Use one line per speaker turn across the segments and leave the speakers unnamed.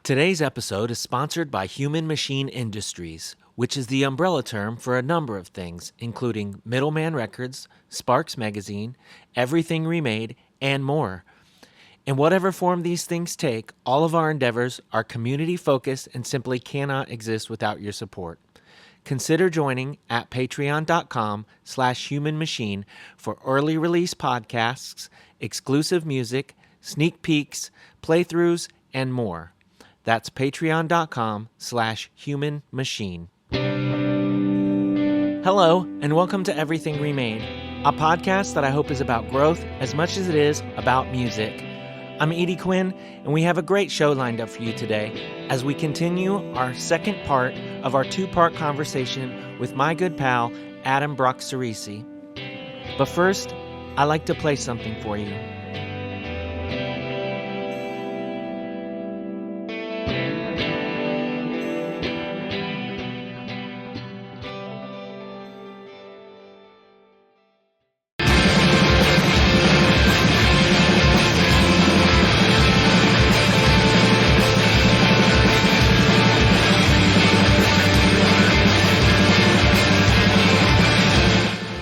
Today's episode is sponsored by Human Machine Industries, which is the umbrella term for a number of things, including Middleman Records, Sparks Magazine, Everything Remade, and more. In whatever form these things take, all of our endeavors are community-focused and simply cannot exist without your support. Consider joining at patreon.com/humanmachine for early release podcasts, exclusive music, sneak peeks, playthroughs, and more. That's patreon.com/humanmachine. Hello, and welcome to Everything Remade, a podcast that I hope is about growth as much as it is about music. I'm Edie Quinn, and we have a great show lined up for you today as we continue our second part of our two-part conversation with my good pal, Adam Ciresi. But first, I like to play something for you.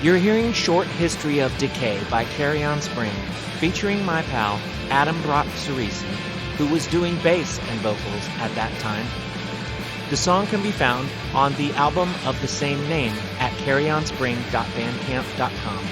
You're hearing Short History of Decay by Carrion Spring, featuring my pal, Adam Ciresi, who was doing bass and vocals at that time. The song can be found on the album of the same name at carrionspring.bandcamp.com.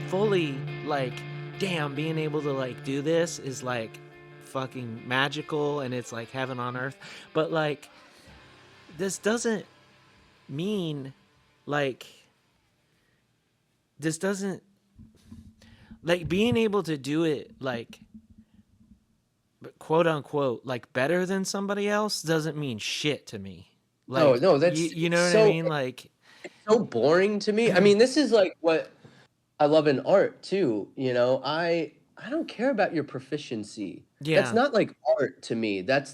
Fully damn, being able to do this is fucking magical, and it's like heaven on earth. But this doesn't mean this doesn't being able to do it quote unquote better than somebody else doesn't mean shit to me.
No, that's
you know what I mean?
It's so boring to me. I mean, this is what I love in art too. I don't care about your proficiency.
Yeah.
That's not art to me. That's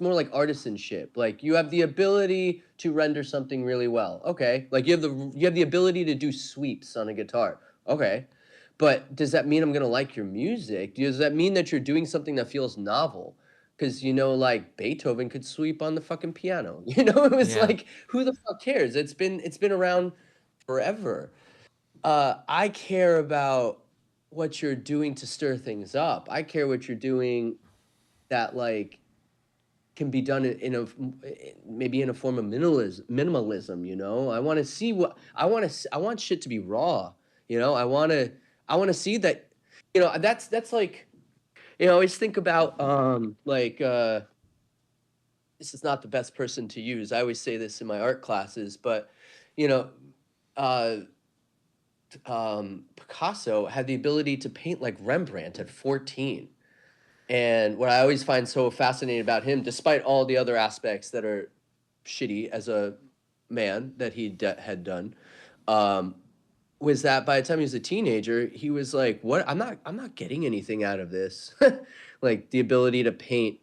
more like artisanship. You have the ability to render something really well. Okay. You have the ability to do sweeps on a guitar. Okay. But does that mean I'm gonna like your music? Does that mean that you're doing something that feels novel? Because Beethoven could sweep on the fucking piano. It was who the fuck cares? It's been around forever. I care about what you're doing to stir things up. I care what you're doing that can be done maybe in a form of minimalism. I want to see what I want shit to be raw. I want to see that. That's I always think about this is not the best person to use. I always say this in my art classes, but Picasso had the ability to paint like Rembrandt at 14. And what I always find so fascinating about him, despite all the other aspects that are shitty as a man that he had done, was that by the time he was a teenager, he was like, "What? I'm not getting anything out of this." The ability to paint,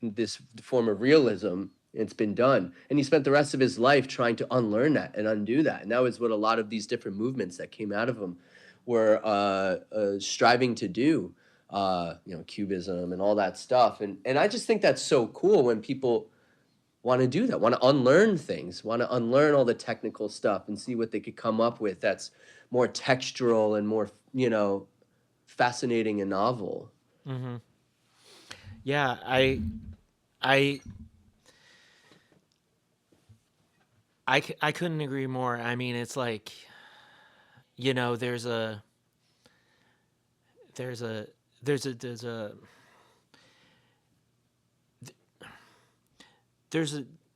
this form of realism It's been done. And he spent the rest of his life trying to unlearn that and undo that. And that was what a lot of these different movements that came out of him were striving to do. Cubism and all that stuff. And I just think that's so cool when people want to do that, want to unlearn things, want to unlearn all the technical stuff and see what they could come up with that's more textural and more, fascinating and novel.
Mm-hmm. Yeah, I I couldn't agree more. I mean, it's like, you know, there's a there's a there's a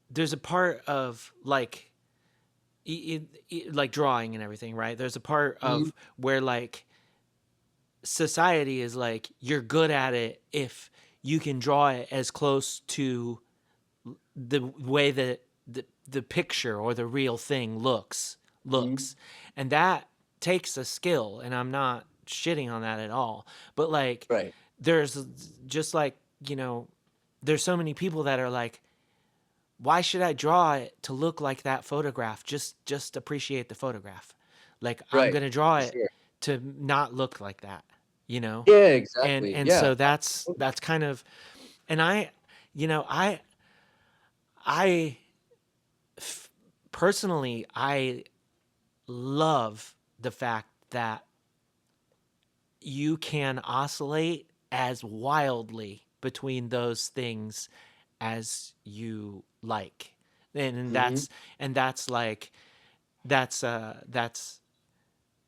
there's a part of like like drawing and everything, right? There's a part
Mhm.
of where like society is like you're good at it if you can draw it as close to the way that the picture or the real thing
Mhm.
looks, and that takes a skill, and I'm not shitting on that at all, but like
Right.
there's just like, you know, there's so many people that are like, why should I draw it to look like that photograph? Just appreciate the photograph. Like I'm
Right.
gonna draw
For
it
sure.
to not look like that, you know?
Yeah,
And
exactly.
and
Yeah.
so that's kind of, and I, you know, I personally I love the fact that you can oscillate as wildly between those things as you like. And
Mhm.
that's like that's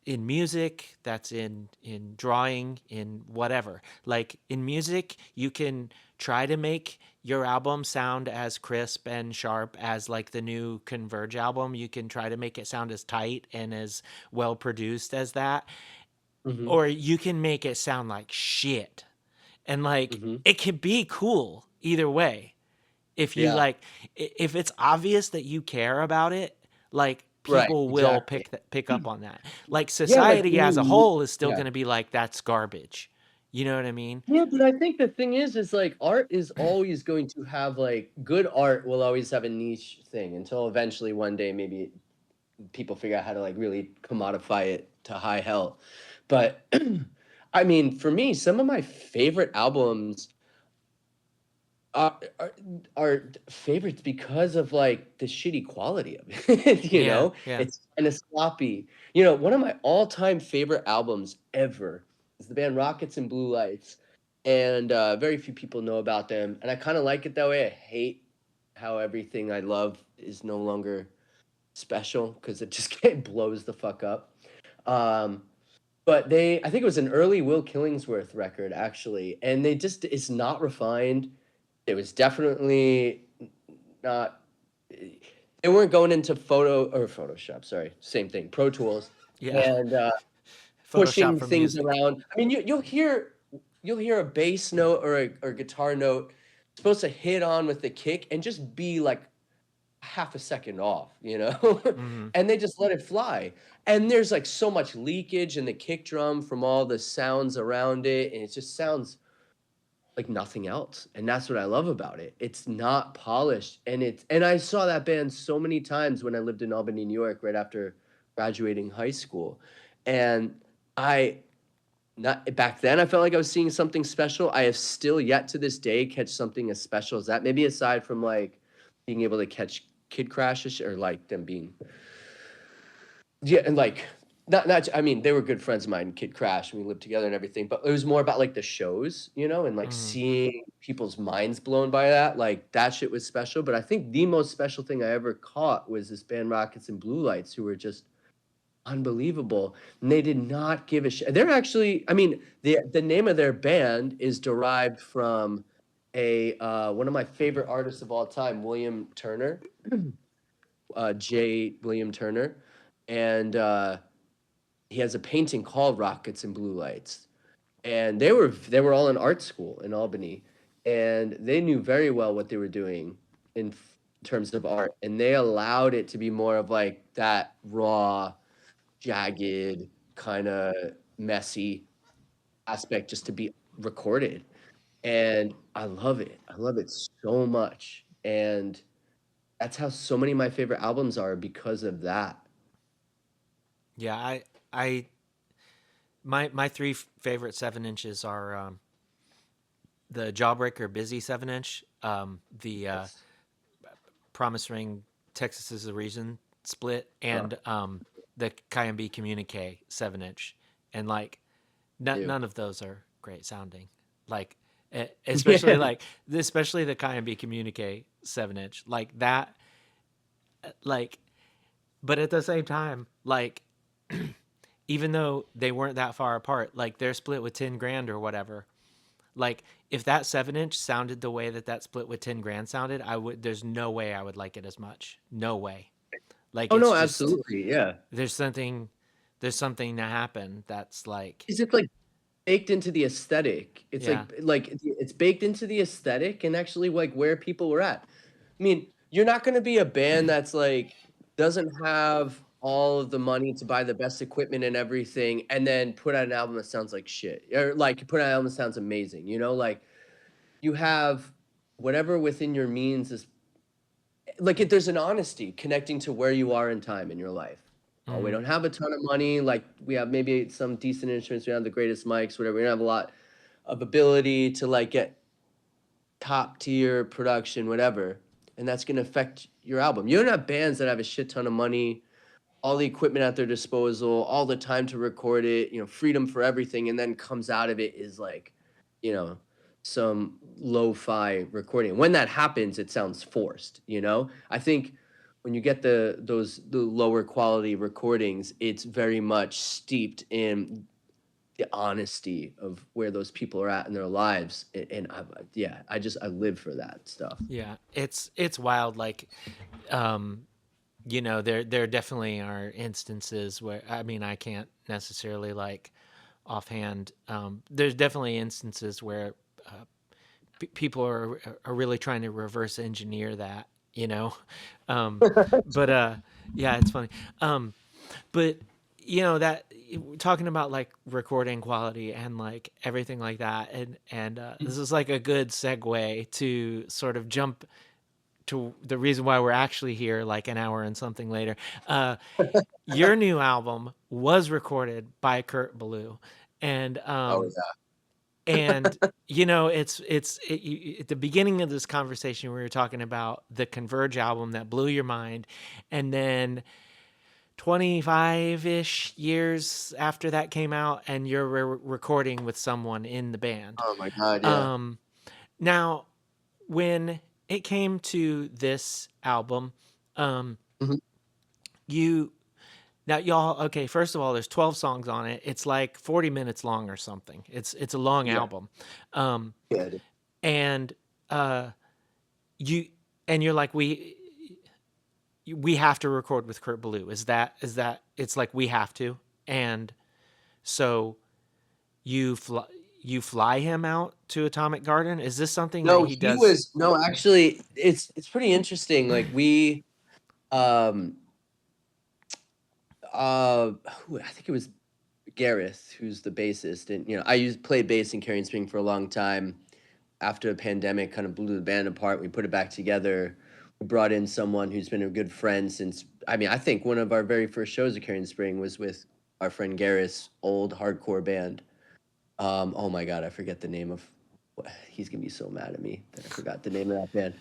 in music, that's in drawing, in whatever. Like in music, you can try to make your album sound as crisp and sharp as like the new Converge album. You can try to make it sound as tight and as well produced as that,
Mhm.
or you can make it sound like shit. And like
Mhm.
it can be cool either way. If you
Yeah.
like, if it's obvious that you care about it, like
Right.
people will
Exactly.
pick up on that. Like
Yeah, like
society as a
any
whole is still
yeah.
going to be like, that's garbage. You know what I mean?
Yeah, but I think the thing is like art is always going to have like good art will always have a niche thing until eventually one day maybe people figure out how to like really commodify it to high hell. But I mean, for me, some of my favorite albums are are favorites because of like the shitty quality of it.
Yeah, yeah.
It's kind of sloppy. One of my all-time favorite albums ever is the band Rockets and Blue Lights, and very few people know about them. And I kind of like it that way. I hate how everything I love is no longer special because it just it blows the fuck up. Um, but I think it was an early Will Killingsworth record actually, and it's not refined. It was definitely not. They weren't going into Photoshop. Sorry, same thing. Pro Tools
Yeah.
and
Photoshop
pushing
for
things
music.
around. I mean, you'll hear a bass note or a guitar note supposed to hit on with the kick and just be like half a second off.
Mhm.
And they just let it fly. And there's like so much leakage in the kick drum from all the sounds around it, and it just sounds like nothing else. And that's what I love about it. It's not polished, and I saw that band so many times when I lived in Albany, New York, right after graduating high school. And I not back then I felt like I was seeing something special. I have still yet to this day catch something as special as that. Maybe aside from like being able to catch Kid Crashes or like them being yeah, and like not I mean, they were good friends of mine, Kid Crash, and we lived together and everything, but it was more about like the shows, and like
Mhm.
seeing people's minds blown by that. Like that shit was special. But I think the most special thing I ever caught was this band Rockets and Blue Lights, who were just unbelievable. And they did not give a shit. They're actually, I mean, the name of their band is derived from a one of my favorite artists of all time, William Turner, J. William Turner, and he has a painting called Rockets and Blue Lights. And they were all in art school in Albany, and they knew very well what they were doing terms of art, and they allowed it to be more of like that raw, jagged, kind of messy aspect just to be recorded. And I love it. I love it so much. And That's how so many of my favorite albums are because of that.
Yeah, I my three favorite 7 inches are the Jawbreaker Busy 7 inch, the
Yes.
Promise Ring Texas is the Reason split,
Oh,
and the KMB Communique 7 inch, and like
ew.
none of those are great sounding. Like
Yeah.
especially the KMB Communique 7 inch, like that, like. But at the same time, like even though they weren't that far apart, like they're split with 10 grand or whatever. Like if that 7 inch sounded the way that that split with 10 grand sounded, I would. There's no way I would like it as much. No way. Like
Oh
it's
no,
just
absolutely. Yeah.
there's something there's something to happen that's like
Is it like baked into the aesthetic? It's
yeah.
like it's baked into the aesthetic and actually like where people were at. I mean, you're not gonna be a band that's like doesn't have all of the money to buy the best equipment and everything, and then put out an album that sounds like shit. Or like put out an album that sounds amazing, you know? Like you have whatever within your means is like there's an honesty connecting to where you are in time in your life. Oh, we
Mm,
don't have a ton of money. Like we have maybe some decent instruments. We don't have the greatest mics, whatever. We don't have a lot of ability to like get top tier production, whatever. And that's gonna affect your album. You don't have bands that have a shit ton of money, all the equipment at their disposal, all the time to record it, freedom for everything, and then comes out of it is like, you know, some lo-fi recording. When that happens, it sounds forced. I think when you get the lower quality recordings, it's very much steeped in the honesty of where those people are at in their lives. And yeah, I live for that stuff.
yeah. It's wild. Like there definitely are instances where I mean I can't necessarily like offhand. There's definitely instances where people are really trying to reverse engineer that, you know. Um, but yeah, it's funny. Um, but that talking about like recording quality and like everything like that, and this is like a good segue to sort of jump to the reason why we're actually here like an hour and something later. Uh, your new album was recorded by Kurt Ballou, and
Oh
and at the beginning of this conversation we were talking about the Converge album that blew your mind, and then 25-ish years after that came out and you're recording with someone in the band.
Oh my God, yeah.
um Now, when it came to this album, um
Mhm.
you now y'all, okay, first of all, there's 12 songs on it. It's like 40 minutes long or something. It's a long
Yeah,
album. um
yeah, it is.
and uh you and you're like, we have to record with Kurt Ballou. Is that it's like we have to. And so you fly him out to Atomic Garden. Is this something that
No,
he does?
actually, it's pretty interesting. Like um, I think it was Gareth, who's the bassist, and I used played bass in Carrion Spring for a long time. After a pandemic kind of blew the band apart, we put it back together. We brought in someone who's been a good friend since. I mean, I think one of our very first shows at Carrion Spring was with our friend Gareth's old hardcore band. Oh my God, I forget the name of. He's gonna be so mad at me that I forgot the name of that band.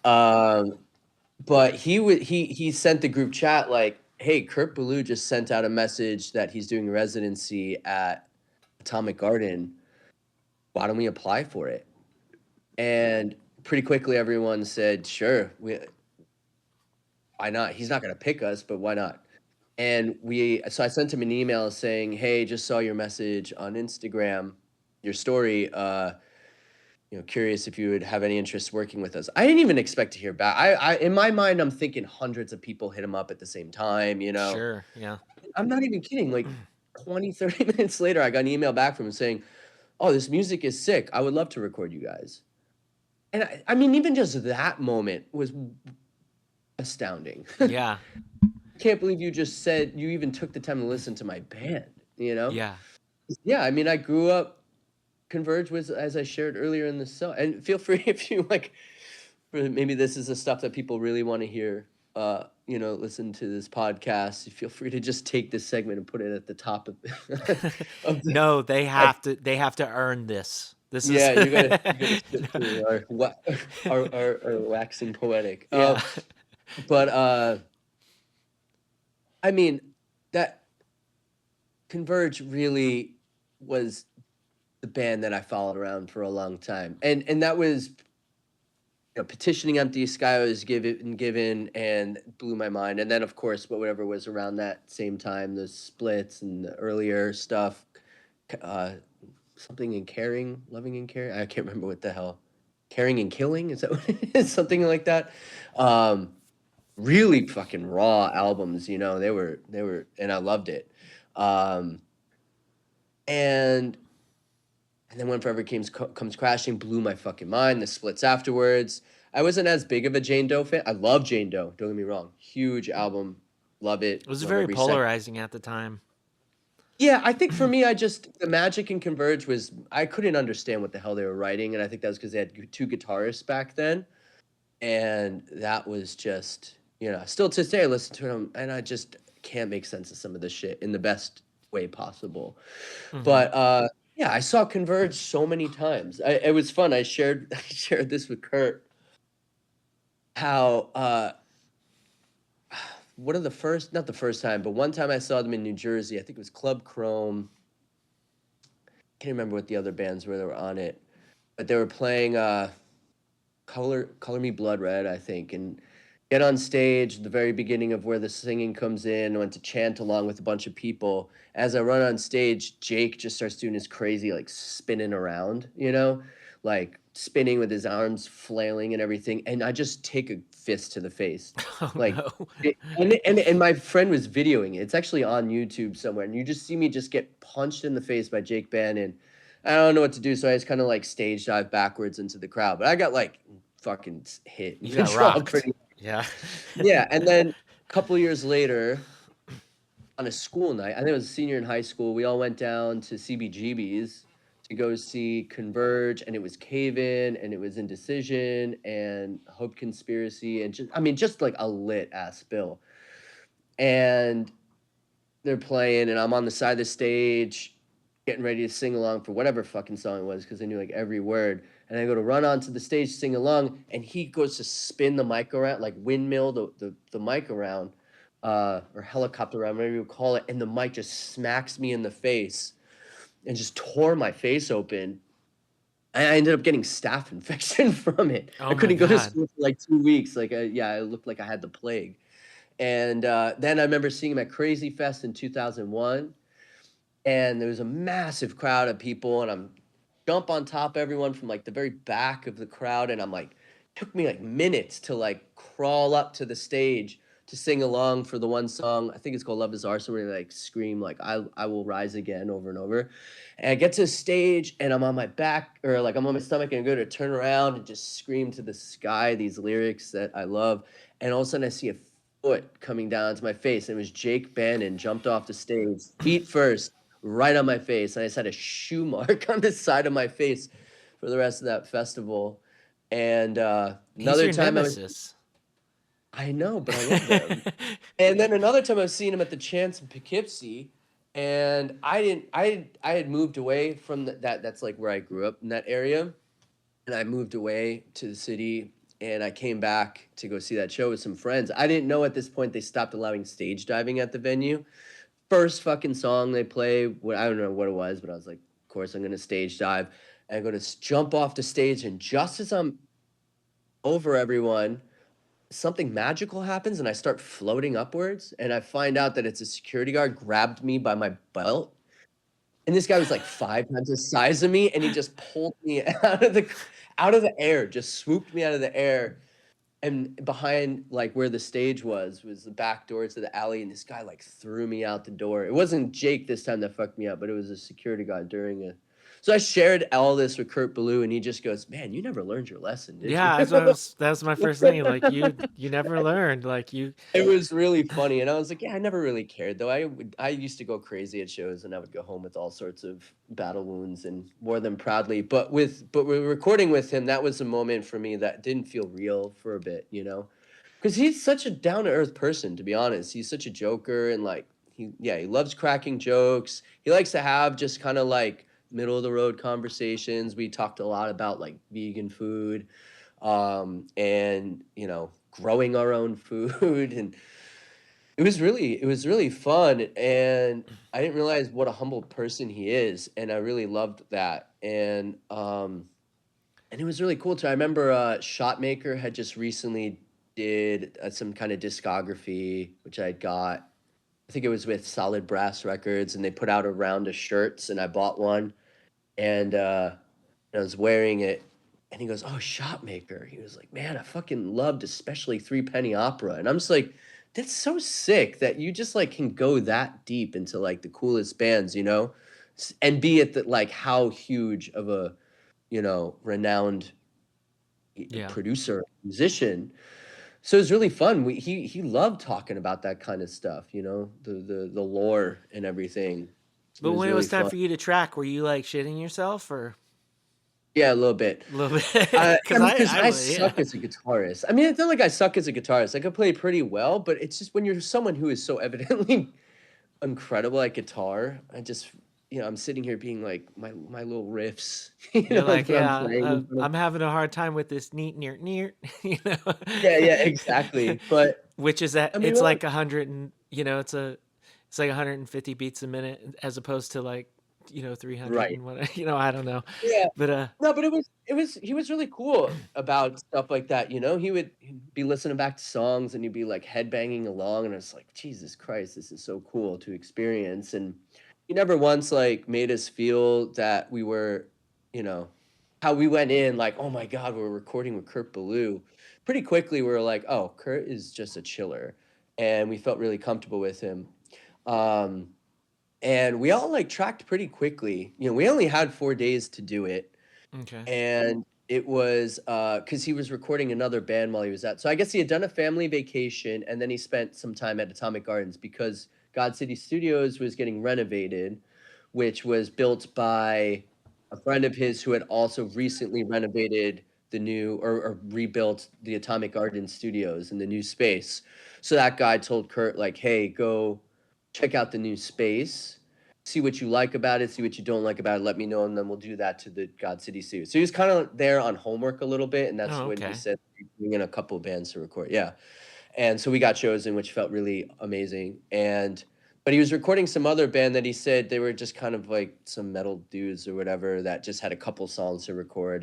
Um, but he sent the group chat like, "Hey, Kurt Ballou just sent out a message that he's doing residency at Atomic Garden. Why don't we apply for it?" And pretty quickly, everyone said, "Sure, why not? He's not gonna pick us, but why not?" And so I sent him an email saying, "Hey, just saw your message on Instagram, your story. Curious if you would have any interest working with us." I didn't even expect to hear back. In my mind, I'm thinking hundreds of people hit him up at the same time.
Sure, yeah.
I'm not even kidding. Like 20, 30 minutes later, I got an email back from him saying, "Oh, this music is sick. I would love to record you guys." And I mean, even just that moment was astounding.
Yeah,
Can't believe you just said you even took the time to listen to my band.
yeah,
Yeah, I mean, I grew up Converge was, as I shared earlier in the song, and feel free if you like maybe this is the stuff that people really want to hear. Listen to this podcast. Feel free to just take this segment and put it at the top of, of the.
No,
Like,
they have to earn this. This is
yeah, you gotta sit
No.
through our waxing poetic.
Yeah.
But I mean that Converge really was the band that I followed around for a long time, and that was, petitioning empty sky was given and blew my mind. And then of course whatever was around that same time, the splits and the earlier stuff, uh something in caring, loving and caring, I can't remember what the hell, caring and killing, is that what it is? Something like that. um Really fucking raw albums, they were, and I loved it. um and And then when Forever comes crashing, blew my fucking mind. The splits afterwards. I wasn't as big of a Jane Doe fan. I love Jane Doe. Don't get me wrong. Huge album. Love it.
It was
Love
very
every second.
polarizing at the time.
Yeah, I think for me, the magic in Converge was I couldn't understand what the hell they were writing, and I think that was because they had two guitarists back then, and that was just, still to this day I listen to them and I just can't make sense of some of this shit in the best way possible.
Mhm.
But yeah, I saw Converge so many times. It was fun. I shared I shared this with Kurt. How one of the first, not the first time, but one time I saw them in New Jersey. I think it was Club Chrome. Can't remember what the other bands were that were on it, but they were playing Color Me Blood Red, I think, and get on stage, the very beginning of where the singing comes in. I went to chant along with a bunch of people. As I run on stage, Jake just starts doing his crazy, like, spinning around, like spinning with his arms flailing and everything. And I just take a fist to the face.
Oh
Like,
no.
and my friend was videoing it. It's actually on YouTube somewhere. And you just see me just get punched in the face by Jake Bannon. I don't know what to do. So I just kind of like stage dive backwards into the crowd. But I got like fucking hit in
You
the
got
jaw
rocked.
pretty.
Yeah.
Yeah, and then a couple years later, on a school night, I think I was a senior in high school, we all went down to CBGB's to go see Converge, and it was Cave In, and it was Indecision, and Hope Conspiracy, and just like a lit ass bill. And they're playing, and I'm on the side of the stage, getting ready to sing along for whatever fucking song it was, because I knew like every word. And I go to run onto the stage, sing along, and he goes to spin the mic around, like windmill the mic around, or helicopter around, whatever you call it, and the mic just smacks me in the face and just tore my face open. I ended up getting staph infection from it. I
Oh my
couldn't go to
god.
school for like 2 weeks. Like, yeah, I looked like I had the plague. And then I remember seeing him at Crazy Fest in 2001, and there was a massive crowd of people, and I'm jump on top of everyone from like the very back of the crowd, and I'm like, took me like minutes to like crawl up to the stage to sing along for the one song. I think it's called Love Is Arson, where they like scream like I will rise again over and over. And I get to the stage and I'm on my back, or like I'm on my stomach, and I go to turn around and just scream to the sky these lyrics that I love. And all of a sudden I see a foot coming down to my face. And it was Jake Bannon jumped off the stage, feet first, right on my face. And I just had a shoe mark on the side of my face for the rest of that festival. And
He's
another
your
time
nemesis.
I know, but I love them. And then another time I was seeing him at the Chance in Poughkeepsie, and I didn't, I had moved away from that's like where I grew up in that area, and I moved away to the city, and I came back to go see that show with some friends. I didn't know at this point they stopped allowing stage diving at the venue. First fucking song they play, what, I don't know what it was, but I was like, of course I'm gonna stage dive. And I go to jump off the stage, and just as I'm over everyone, something magical happens, and I start floating upwards, and I find out that it's a security guard grabbed me by my belt. And this guy was like 5 times the size of me, and he just pulled me out of the air, just swooped me out of the air. And behind like where the stage was the back door to the alley, and this guy like threw me out the door. It wasn't Jake this time that fucked me up, but it was a security guard during a So I shared all this with Kurt Ballou, and he just goes, "Man, you never learned your lesson, did you?"
Yeah, that was my first thing. Like you never learned. Like you
It was really funny, and I was like, "Yeah, I never really cared though. I used to go crazy at shows, and I would go home with all sorts of battle wounds and wore them proudly. But with recording with him, that was a moment for me that didn't feel real for a bit, you know, because he's such a down to earth person. To be honest, he's such a joker, and like he loves cracking jokes. He likes to have just kind of like middle of the road conversations. We talked a lot about like vegan food, and growing our own food, and it was really fun, and I didn't realize what a humble person he is, and I really loved that, and it was really cool too. I remember Shotmaker had just recently did some kind of discography, which I got. I think it was with Solid Brass Records, and they put out a round of shirts, and I bought one, and I was wearing it, and he goes, "Oh, Shopmaker." He was like, "Man, I fucking loved especially Three Penny Opera." And I'm just like, that's so sick that you just like can go that deep into like the coolest bands, and be at the like how huge of a, renowned
yeah.
producer, musician. So it was really fun. He loved talking about that kind of stuff, the lore and everything. It
But
was
when it
really
was time
fun.
for you to track, were you like shitting yourself or
Yeah, a little bit.
a little bit? Because
Because
I
I
would, yeah.
suck as a guitarist. I mean, it's not like I suck as a guitarist. I could play pretty well, but it's just when you're someone who is so evidently incredible at guitar, I'm sitting here being like my little riffs,
You're like,
when I'm
yeah,
playing in front of.
I'm having a hard time with this neat near near, you know,
Yeah, yeah, exactly. But
which is that
I mean,
it's
well,
like 100 and it's like 150 beats a minute as opposed to like 300
right.
and what I don't know,
Yeah.
but
No, but he was really cool about stuff like that, he'd be listening back to songs, and you'd be like headbanging along, and it's like, Jesus Christ, this is so cool to experience. And he never once like made us feel that we were, you know, how we went in like, oh my God, we're recording with Kurt Ballou. Pretty quickly we were like, oh, Kurt is just a chiller. And we felt really comfortable with him. Um, and we all like tracked pretty quickly. We only had 4 days to do it,
okay,
and it was because he was recording another band while he was at. So I guess he had done a family vacation, and then he spent some time at Atomic Gardens because God City Studios was getting renovated, which was built by a friend of his who had also recently renovated the new or rebuilt the Atomic Garden Studios in the new space. So that guy told Kurt like, "Hey, go check out the new space, see what you like about it, see what you don't like about it, let me know, and then we'll do that to the God City Studios." So he was kind of there on homework a little bit, and that's
oh
when he
okay,
said bring in a couple of bands to record. Yeah, and so we got chosen, which felt really amazing. And but he was recording some other band that he said they were just kind of like some metal dudes or whatever that just had a couple songs to record,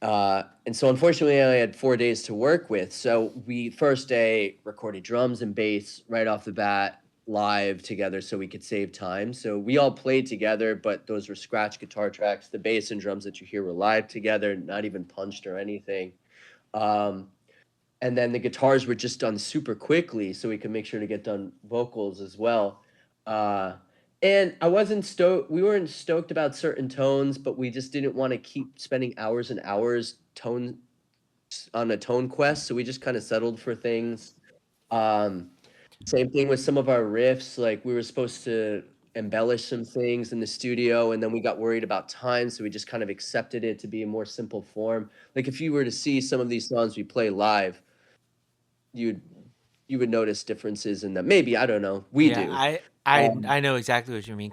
and so unfortunately I only had 4 days to work with. So we first day recorded drums and bass right off the bat live together so we could save time. So we all played together, but those were scratch guitar tracks. The bass and drums that you hear were live together, not even punched or anything. Um, and then the guitars were just done super quickly so we could make sure to get done vocals as well. Uh, and I wasn't stoked. We weren't stoked about certain tones, but we just didn't want to keep spending hours and hours on a tone quest. So we just kind of settled for things. Um, Same thing with some of our riffs. Like we were supposed to embellish some things in the studio, and then we got worried about time, so we just kind of accepted it to be a more simple form. Like if you were to see some of these songs we play live, you'd you would notice differences in them. Maybe, I don't know. We
yeah,
do.
I know exactly what you mean.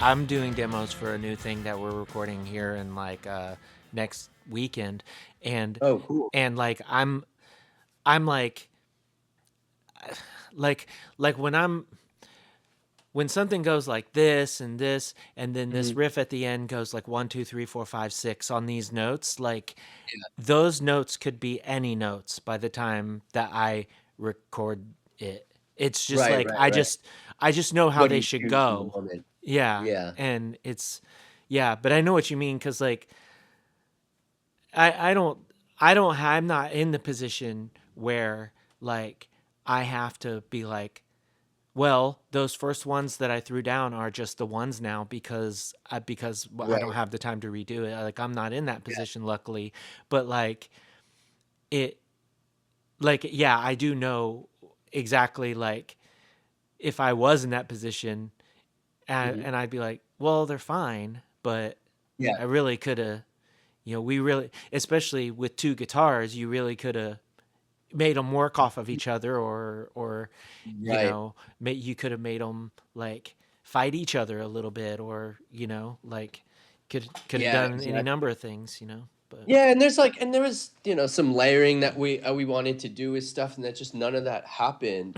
I'm doing demos for a new thing that we're recording here in like next weekend, and
Oh, cool.
like I'm like like when something goes like this and this, and then this
Mhm.
riff at the end goes like 1 2 3 4 5 6 on these notes, like those notes could be any notes by the time that I record it. It's just
Right,
like
right, right.
I just know how
What do
they
you
should
choose in the
go.
moment?
Yeah.
Yeah.
And it's yeah, but I know what you mean, cuz like I don't I'm not in the position where like I have to be like, well, those first ones that I threw down are just the ones now because well, I don't
Right.
have the time to redo it. Like I'm not in that
Yeah.
position, luckily. But it like yeah, I do know exactly like if I was in that position,
Mhm.
and I'd be like, well, they're fine, but
Yeah.
I really could have, we really, especially with two guitars, you really could have made them work off of each other, or
Right.
you could have made them like fight each other a little bit, or like could have
Yeah,
done any
exactly.
number of things, but
Yeah, and there was, some layering that we wanted to do with stuff, and that just none of that happened.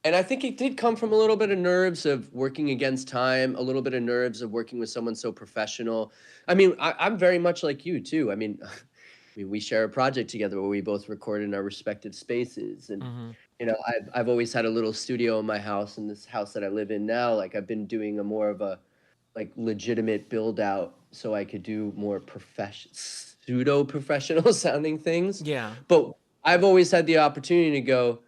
And I think it did come from a little bit of nerves of working against time, a little bit of nerves of working with someone so professional. I mean, I'm very much like you too. I mean, we share a project together where we both record in our respective spaces, and
mhm.
I've always had a little studio in my house, in this house that I live in now. Like I've been doing a more of a like legitimate build out so I could do more pseudo professional sounding things.
Yeah.
But I've always had the opportunity to go,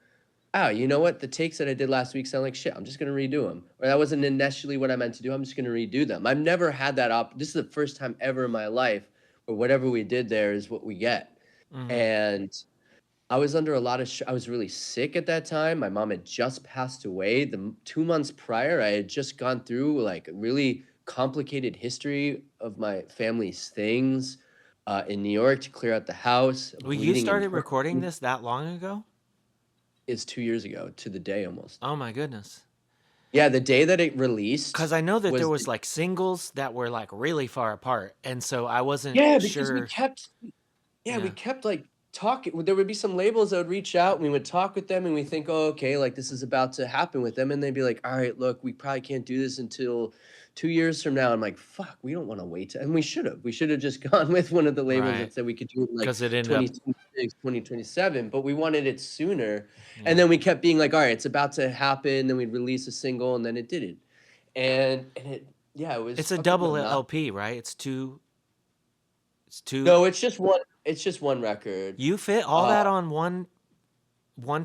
oh, you know what? The takes that I did last week sound like shit. I'm just gonna redo them. Or that wasn't initially what I meant to do. I'm just gonna redo them. I've never had that This is the first time ever in my life where whatever we did there is what we get.
Mhm.
And I was under a lot of I was really sick at that time. My mom had just passed away. 2 months prior, I had just gone through like a really complicated history of my family's things in New York to clear out the house,
Well, you
bleeding
started recording
internally.
this that long ago?
Is 2 years ago to the day almost.
Oh my goodness.
Yeah, the day that it released
Cuz I know that there
was
was like singles that were like really far apart, and so I wasn't
yeah, because we
sure.
kept yeah, we
Yeah.
kept, like, talking there would be some labels that would reach out, and we would talk with them, and we think, "Oh, okay, like, this is about to happen with them," and they'd be like, "Alright, look, we probably can't do this until 2 years from now." I'm like, "Fuck, we don't wanna wait," and we should've. We should've just gone with one of the labels
Right.
that said we could do it in, like,
Cuz it ended up
2026, 2027, but we wanted it sooner, and
yeah.
then we kept being like, "Alright, it's about to happen," then we'd release a single, and then it didn't. And it yeah, it was
It's a
fucking
double
monotonous.
LP, right? It's two.
No, it's just one record.
You fit all
Uh,
that on one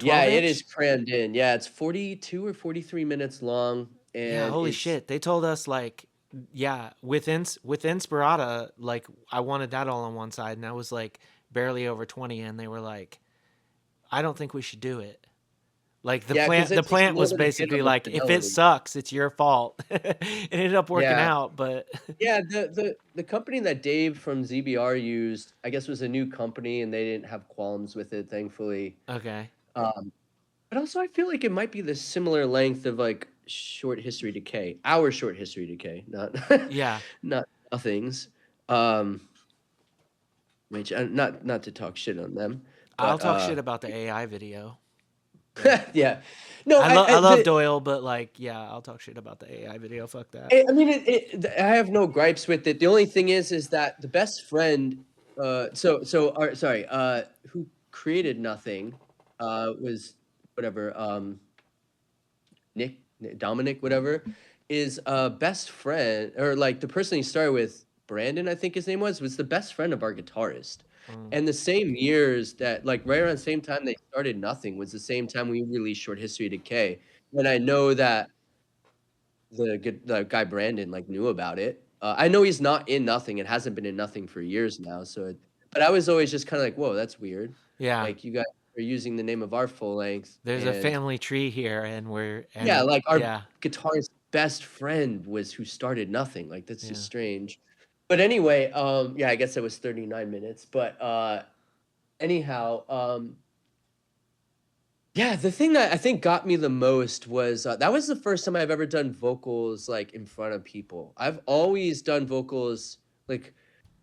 yeah,
12
it is
inch?
crammed in. Yeah, it's 42 or 43 minutes long,
Yeah,
and
holy
it's
shit. They told us like yeah, with Inspirata, like I wanted that all on one side, and I was like barely over 20, and they were like, I don't think we should do it. Like
yeah, because
the
it takes a
plant
little
was
bit of hit
basically
on the
like, if it
fidelity.
sucks, it's your fault. It ended up working
Yeah.
out, but
Yeah, the company that Dave from ZBR used, I guess, was a new company, and they didn't have qualms with it, thankfully.
okay.
Um, but also I feel like it might be the similar length of, like, Short History Decay. Our Short History Decay, not
Yeah.
not Nothing's. Um, which not to talk shit on them,
I'll
but,
talk shit about the AI video. But
yeah. No,
I love Doyle, but like, yeah, I'll talk shit about the AI video. Fuck that.
I mean, I have no gripes with it. The only thing is that the best friend, sorry, who created Nothing, was whatever, Dominic, whatever, is best friend, or like the person he started with, Brandon, I think his name was the best friend of our guitarist.
Mm.
And the same years that, like, right around the same time they started Nothing was the same time we released Short History of Decay. And I know that the guy Brandon, like, knew about it. I know he's not in Nothing and hasn't been in Nothing for years now, but I was always just kinda like, "Whoa, that's weird."
Yeah.
Like, you guys are using the name of our full length,
There's a
and
family tree here, and
yeah, like, our
yeah,
guitarist's best friend was who started Nothing, like, that's just
yeah.
strange. But anyway, yeah, I guess it was 39 minutes, but, anyhow, Yeah, the thing that I think got me the most was, that was the first time I've ever done vocals, like, in front of people. I've always done vocals, like,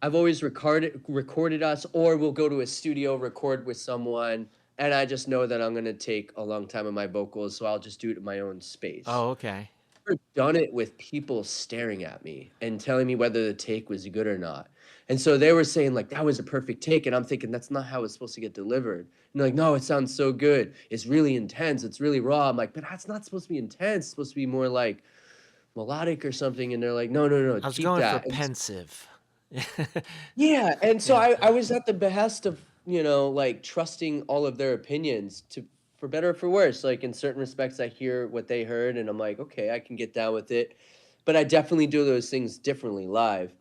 I've always recorded us, or we'll go to a studio, record with someone, and I just know that I'm gonna take a long time on my vocals, so I'll just do it in my own space.
Oh, okay.
Never done it with people staring at me and telling me whether the take was good or not. And so they were saying like that was a perfect take, and I'm thinking that's not how it's supposed to get delivered. And they're like, no, it sounds so good. It's really intense. It's really raw. I'm like, but that's not supposed to be intense. It's supposed to be more like melodic or something. And they're like, no, no, no,
I was
keep
going for
that. And
pensive.
yeah, and so
Yeah.
I was at the behest of, like, trusting all of their opinions to for better or for worse, like, in certain respects, I hear what they heard, and I'm like, "Okay, I can get down with it," but I definitely do those things differently live,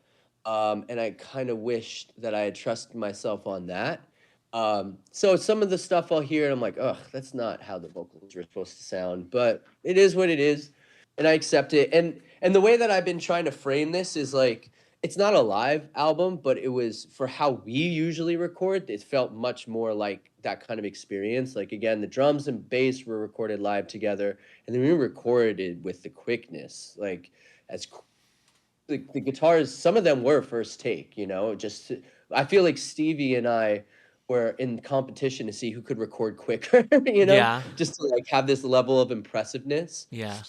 and I kinda wished that I had trusted myself on that, so some of the stuff I'll hear, and I'm like, "Ugh, that's not how the vocals are supposed to sound," but it is what it is, and I accept it, and the way that I've been trying to frame this is, like, it's not a live album, but it was for how we usually record, it felt much more like that kind of experience. Like again, the drums and bass were recorded live together, and then we recorded with the quickness, like as the guitars, some of them were first take, just I feel like Stevie and I were in competition to see who could record quicker,
Yeah.
just to like have this level of impressiveness.
Yeah.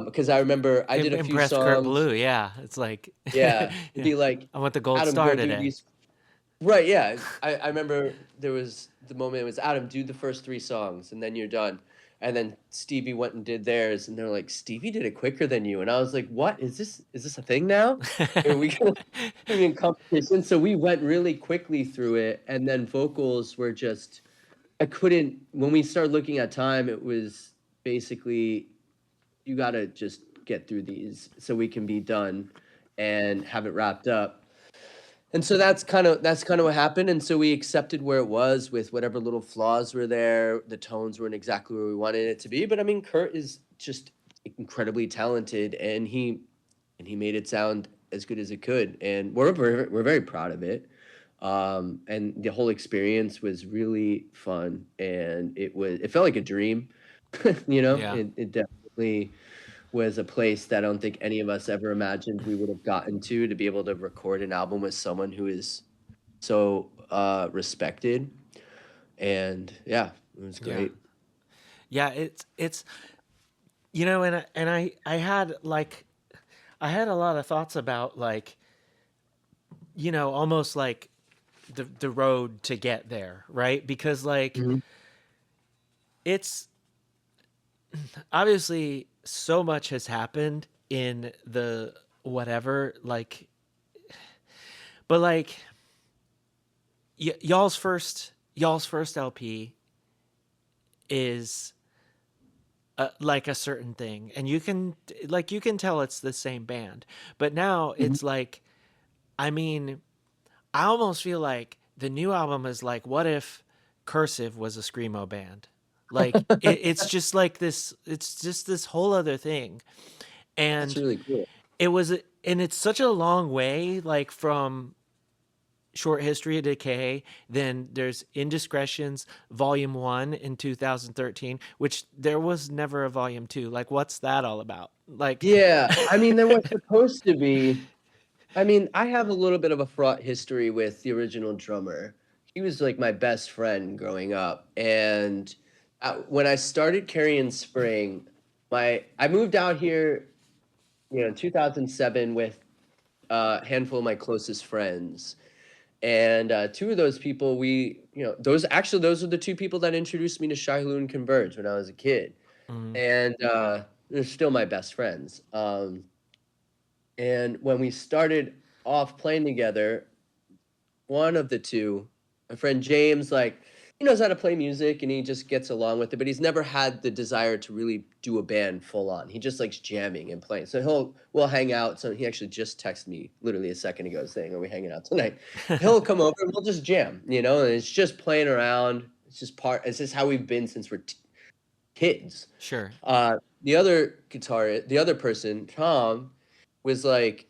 Because I remember I did a few
Impressed Kurt
songs.
Blue. Yeah. It's like,
Yeah, it'd
yeah.
be like,
I want the gold
"Adam,
star
go do
today.
these." Right, yeah. I remember there was the moment it was, "Adam, do the first 3 songs, and then you're done." And then Stevie went and did theirs, and they're like, "Stevie did it quicker than you." And I was like, "What? Is this a thing now? Are we gonna be in competition?" So we went really quickly through it, and then vocals were just I couldn't when we started looking at time, it was basically, "You gotta just get through these so we can be done and have it wrapped up." And so that's kind of what happened, and so we accepted where it was with whatever little flaws were there. The tones weren't exactly where we wanted it to be, but I mean, Kurt is just incredibly talented, and he made it sound as good as it could, and we're very proud of it. And the whole experience was really fun, and it felt like a dream.
Yeah.
It definitely was a place that I don't think any of us ever imagined we would have gotten to be able to record an album with someone who is so, respected, and yeah, it was
Yeah.
great.
Yeah. It's, and I had like, I had a lot of thoughts about like, almost like the road to get there, right? Because like
Mhm.
it's obviously so much has happened in the whatever like, but like y'all's first LP is like a certain thing, and you can tell it's the same band, but now
Mhm.
it's like, I mean, I almost feel like the new album is like, what if Cursive was a screamo band? Like it's just like this. It's just this whole other thing,
That's
and
really cool.
it was, and it's such a long way, like from Short History of Decay. Then there's Indiscretions Volume 1 in 2013, which there was never a Volume 2. Like, what's that all about? Like,
Yeah, I mean, there was supposed to be. I mean, I have a little bit of a fraught history with the original drummer. He was, like, my best friend growing up, and, when I started Carrion Spring, my I moved out here, in 2007 with a handful of my closest friends. And two of those people, those are the two people that introduced me to Shiloh and Converge when I was a kid.
mm,
And they're still my best friends. And when we started off playing together, one of the two, my friend James, like, he knows how to play music and he just gets along with it, but he's never had the desire to really do a band full on. He just likes jamming and playing. So we'll hang out. So he actually just texted me literally a second ago saying, "Are we hanging out tonight?" He'll come over and we'll just jam, and it's just playing around. It's just how we've been since we're kids.
sure.
The other person, Tom, was like,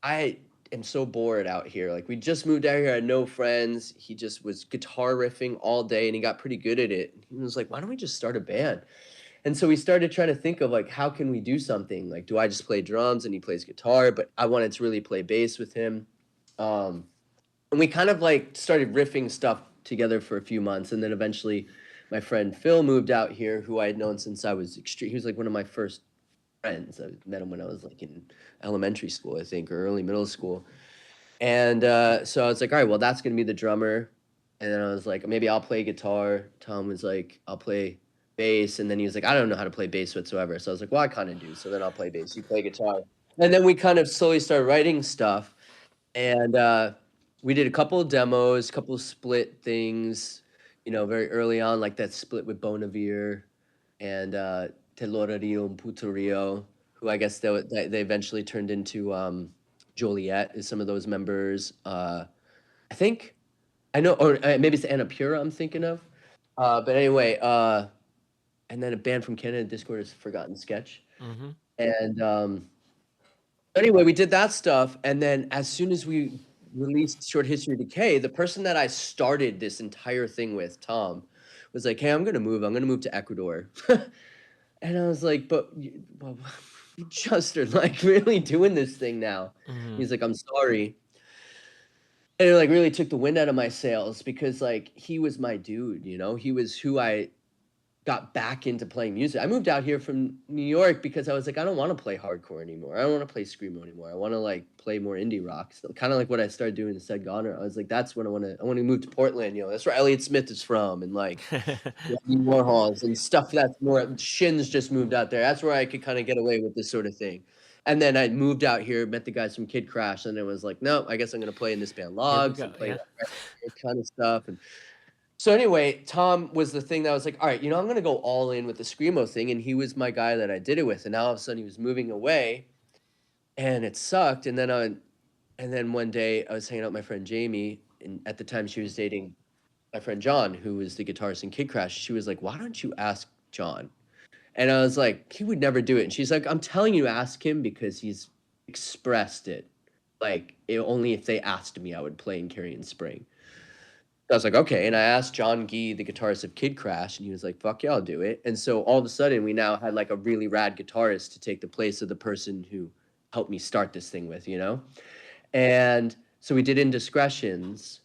I am so bored out here. Like we just moved out here, I had no friends. He just was guitar riffing all day and he got pretty good at it. He was like, why don't we just start a band? And so we started trying to think of like, how can we do something? Like, do I just play drums and he plays guitar? But I wanted to really play bass with him. Um, and we kind of like started riffing stuff together for a few months. And then eventually my friend Phil moved out here, who I had known since I was extreme. He was like one of my first friends. I met him when I was like in elementary school, I think, or early middle school. And so I was like, all right, well, that's gonna be the drummer. And then I was like, maybe I'll play guitar. Tom was like, I'll play bass. And then he was like, I don't know how to play bass whatsoever. So I was like, well, I kind of do. So then I'll play bass. You play guitar. And then we kind of slowly started writing stuff. And we did a couple of demos, a couple of split things, very early on, like that split with Bonavir and Telorario and Putorio, who I guess they eventually turned into Joliet is some of those members. I think I know, or maybe it's Annapura I'm thinking of. But anyway, and then a band from Canada, Discord is Forgotten Sketch.
Mm-hmm.
And anyway, we did that stuff, and then as soon as we released Short History of Decay, the person that I started this entire thing with, Tom, was like, "Hey, I'm gonna move. I'm gonna move to Ecuador." And I was like, "But well, we just are like really doing this thing now."
Mm-hmm.
He's like, "I'm sorry." And it like really took the wind out of my sails because like he was my dude, he was who I got back into playing music. I moved out here from New York because I was like, I don't want to play hardcore anymore. I don't want to play screamo anymore. I want to like play more indie rock. So kind of like what I started doing in Said Goner. I was like, that's when I want to move to Portland. That's where Elliott Smith is from, and like Andy Warhols and stuff that's more. Shins just moved out there. That's where I could kind of get away with this sort of thing. And then I moved out here, met the guys from Kid Crash, and it was like, no, I guess I'm gonna play in this band
Here we
Logs
go.
and play
Yeah.
that kind of stuff. And so anyway, Tom was the thing that was like, all right, I'm gonna go all in with the screamo thing, and he was my guy that I did it with. And now all of a sudden he was moving away, and it sucked. And then one day I was hanging out with my friend Jamie, and at the time she was dating my friend John, who was the guitarist in Kid Crash. She was like, why don't you ask John? And I was like, he would never do it. And she's like, I'm telling you, ask him because he's expressed it. Like, only if they asked me, I would play in Carrion Spring. I was like, okay. And I asked John Gee, the guitarist of Kid Crash, and he was like, fuck yeah, I'll do it. And so all of a sudden, we now had like a really rad guitarist to take the place of the person who helped me start this thing with. And so we did Indiscretions.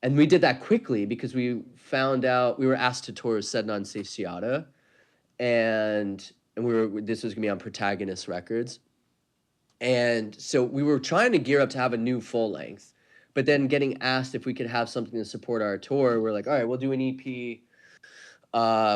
And we did that quickly because we found out we were asked to tour Sed Non Satiata. And this was gonna be on Protagonist Records. And so we were trying to gear up to have a new full length, but then getting asked if we could have something to support our tour, we're like, all right, we'll do an EP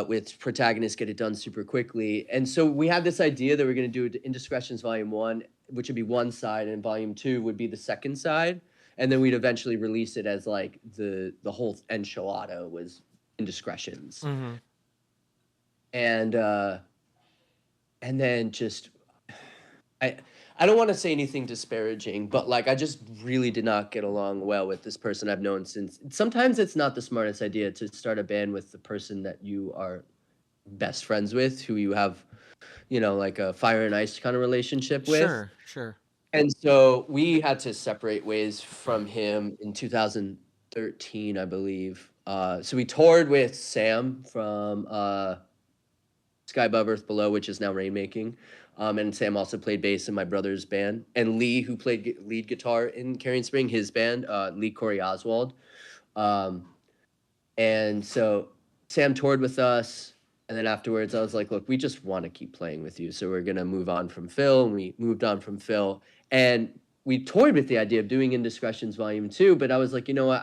with Protagonist, get it done super quickly. And so we had this idea that we're going to do Indiscretions Volume 1, which would be one side, and Volume 2 would be the second side. And then we'd eventually release it as like the whole enchilada was Indiscretions.
Mm-hmm.
And then just I don't want to say anything disparaging, but like I just really did not get along well with this person I've known since. Sometimes it's not the smartest idea to start a band with the person that you are best friends with, who you have, like a fire and ice kind of relationship with.
Sure. Sure.
And so we had to separate ways from him in 2013, I believe. So we toured with Sam from Sky Above Earth Below, which is now Rainmaking. And Sam also played bass in my brother's band. And Lee, who played lead guitar in Carrion Spring, his band, Lee Corey Oswald. Um, and so Sam toured with us. And then afterwards, I was like, look, we just want to keep playing with you. So we're going to move on from Phil. And we moved on from Phil. And we toyed with the idea of doing Indiscretions Volume 2. But I was like, you know what?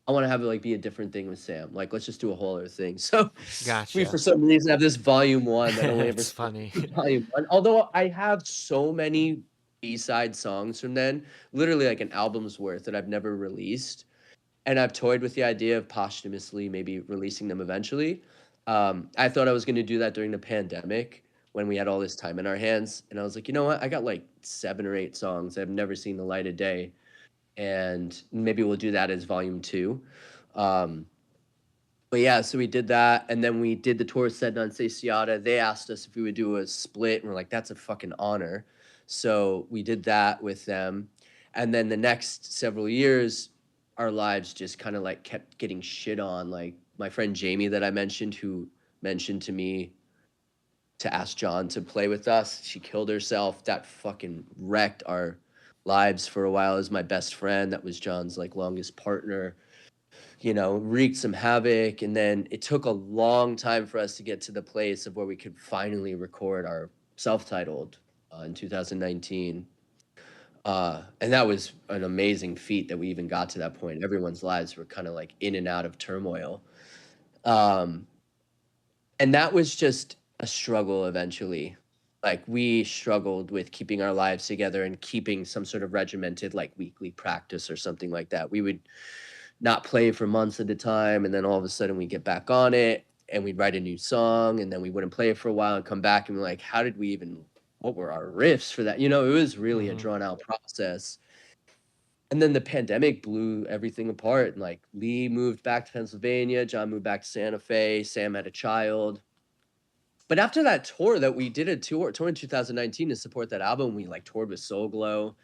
I want to have it like be a different thing with Sam. Like, let's just do a whole other thing. So we, for
Gotcha.
some reason, have this Volume 1 that only ever
It's funny.
Volume 1. Although I have so many B-side songs from then, literally like an album's worth that I've never released. And I've toyed with the idea of posthumously maybe releasing them eventually. I thought I was going to do that during the pandemic when we had all this time in our hands. And I was like, you know what? I got like 7 or 8 songs that have never seen the light of day. And maybe we'll do that as Volume 2. But yeah, so we did that, and then we did the tour Sed Non Satiata. They asked us if we would do a split, and we're like, that's a fucking honor. So we did that with them. And then the next several years, our lives just kind of like kept getting shit on. Like my friend Jamie that I mentioned, who mentioned to me to ask John to play with us, she killed herself. That fucking wrecked our lives for a while. As my best friend, that was John's like longest partner, wreaked some havoc. And then it took a long time for us to get to the place of where we could finally record our self-titled in 2019. And that was an amazing feat that we even got to that point. Everyone's lives were kind of like in and out of turmoil. Um, and that was just a struggle eventually. Like we struggled with keeping our lives together and keeping some sort of regimented like weekly practice or something like that. We would not play for months at a time, and then all of a sudden we get back on it and we'd write a new song, and then we wouldn't play it for a while and come back and be like, how did we even, what were our riffs for that? It was really a
Mm-hmm.
drawn out process. And then the pandemic blew everything apart. And like Lee moved back to Pennsylvania, John moved back to Santa Fe, Sam had a child. But after that tour that we did, a tour in 2019 to support that album, we like toured with Soul Glow,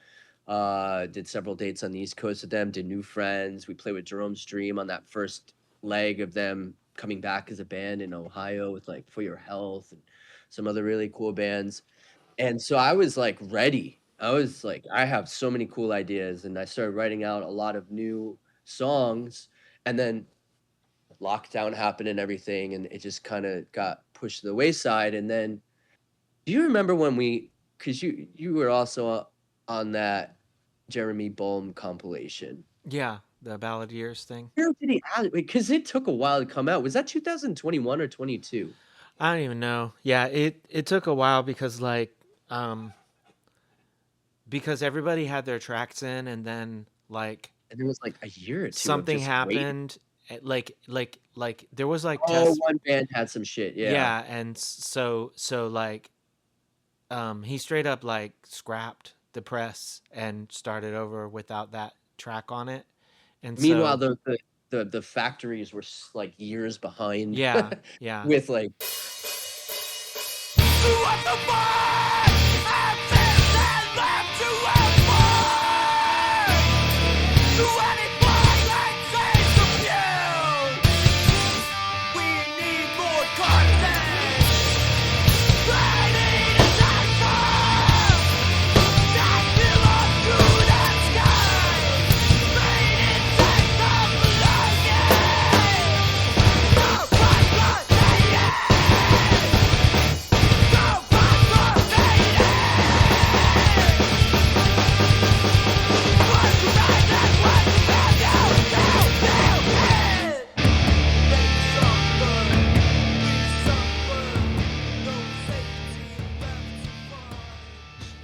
did several dates on the East Coast with them, did New Friends. We played with Jerome's Dream on that first leg of them coming back as a band in Ohio with like For Your Health and some other really cool bands. And so I was like ready. I was like, I have so many cool ideas. And I started writing out a lot of new songs. And then lockdown happened and everything. And it just kind of got pushed to the wayside. And then do you remember when because you were also on that Jeremy Bolm compilation?
Yeah, the Balladeers thing.
Where did he add it? Because it took a while to come out. Was that 2021 or 22?
I don't even know. Yeah, it took a while because um because everybody had their tracks in, and then like
And it was like a year or two of
something
just waiting.
happened. Like there was like
Oh,
tests.
one band had some shit. Yeah.
Yeah, and so like he straight up like scrapped the press and started over without that track on it. And
Meanwhile,
so
the factories were like years behind
yeah, yeah.
with like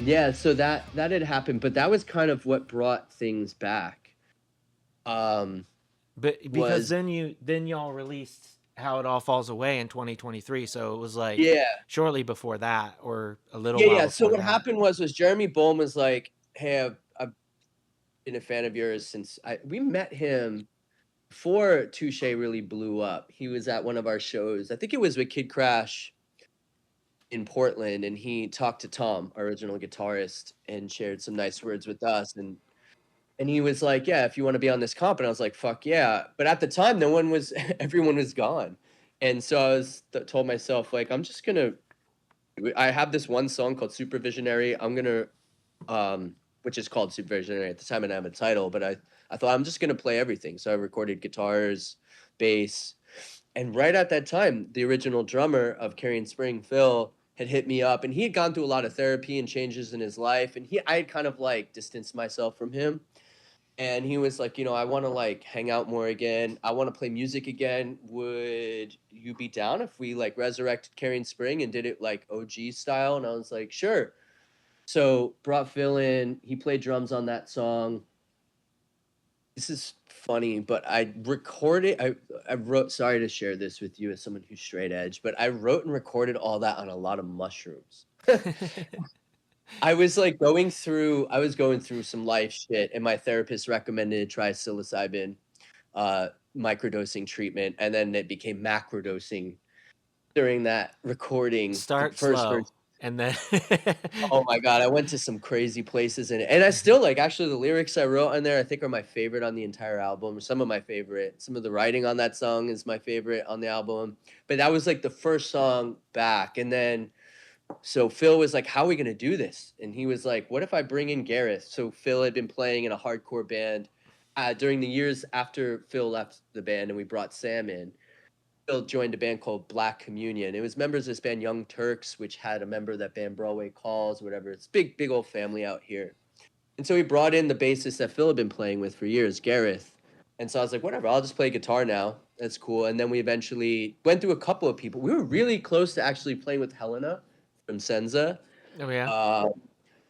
yeah, so that had happened, but that was kind of what brought things back. Um
But because
was
then y'all released How It All Falls Away in 2023, so it was like
Yeah.
shortly before that or a little
Yeah,
while
yeah. So
before
what
that.
happened was Jeremy Bolm was like, "Hey, I've been a fan of yours since we met him before Touche really blew up. He was at one of our shows. I think it was with Kid Crash in Portland, and he talked to Tom, our original guitarist, and shared some nice words with us. And he was like, "Yeah, if you want to be on this comp," and I was like, "Fuck yeah!" But at the time, no one was. Everyone was gone, and so I was told myself like, I'm just gonna. I have this one song called Supervisionary. I'm gonna which is called Supervisionary at the time, and I have a title, but I thought I'm just gonna play everything. So I recorded guitars, bass, and right at that time, the original drummer of Carrion Spring, Phil, had hit me up, and he had gone through a lot of therapy and changes in his life, and I had kind of like distanced myself from him. And he was like, I want to like hang out more again. I want to play music again. Would you be down if we like resurrected Carrion Spring and did it like OG style? And I was like, sure. So brought Phil in. He played drums on that song. This is funny, but I recorded. I wrote. Sorry to share this with you as someone who's straight edge, but I wrote and recorded all that on a lot of mushrooms. I was like going through. I was going through some life shit, and my therapist recommended try psilocybin, microdosing treatment, and then it became macrodosing during that recording. The
Start
first version.
slow. And then
Oh my god, I went to some crazy places in it, and I still like actually the lyrics I wrote on there I think are my favorite on the entire album, some of my favorite. Some of the writing on that song is my favorite on the album, but that was like the first song back, and then so Phil was like, "How are we gonna do this?" And he was like, "What if I bring in Gareth?" So Phil had been playing in a hardcore band during the years after Phil left the band, and we brought Sam in. Phil joined a band called Black Communion. It was members of this band Young Turks, which had a member of that band Broadway Calls, whatever. It's big, big old family out here. And so he brought in the bassist that Phil had been playing with for years, Gareth. And so I was like, whatever, I'll just play guitar now. That's cool. And then we eventually went through a couple of people. We were really close to actually playing with Helena from Senza.
oh yeah.
Uh,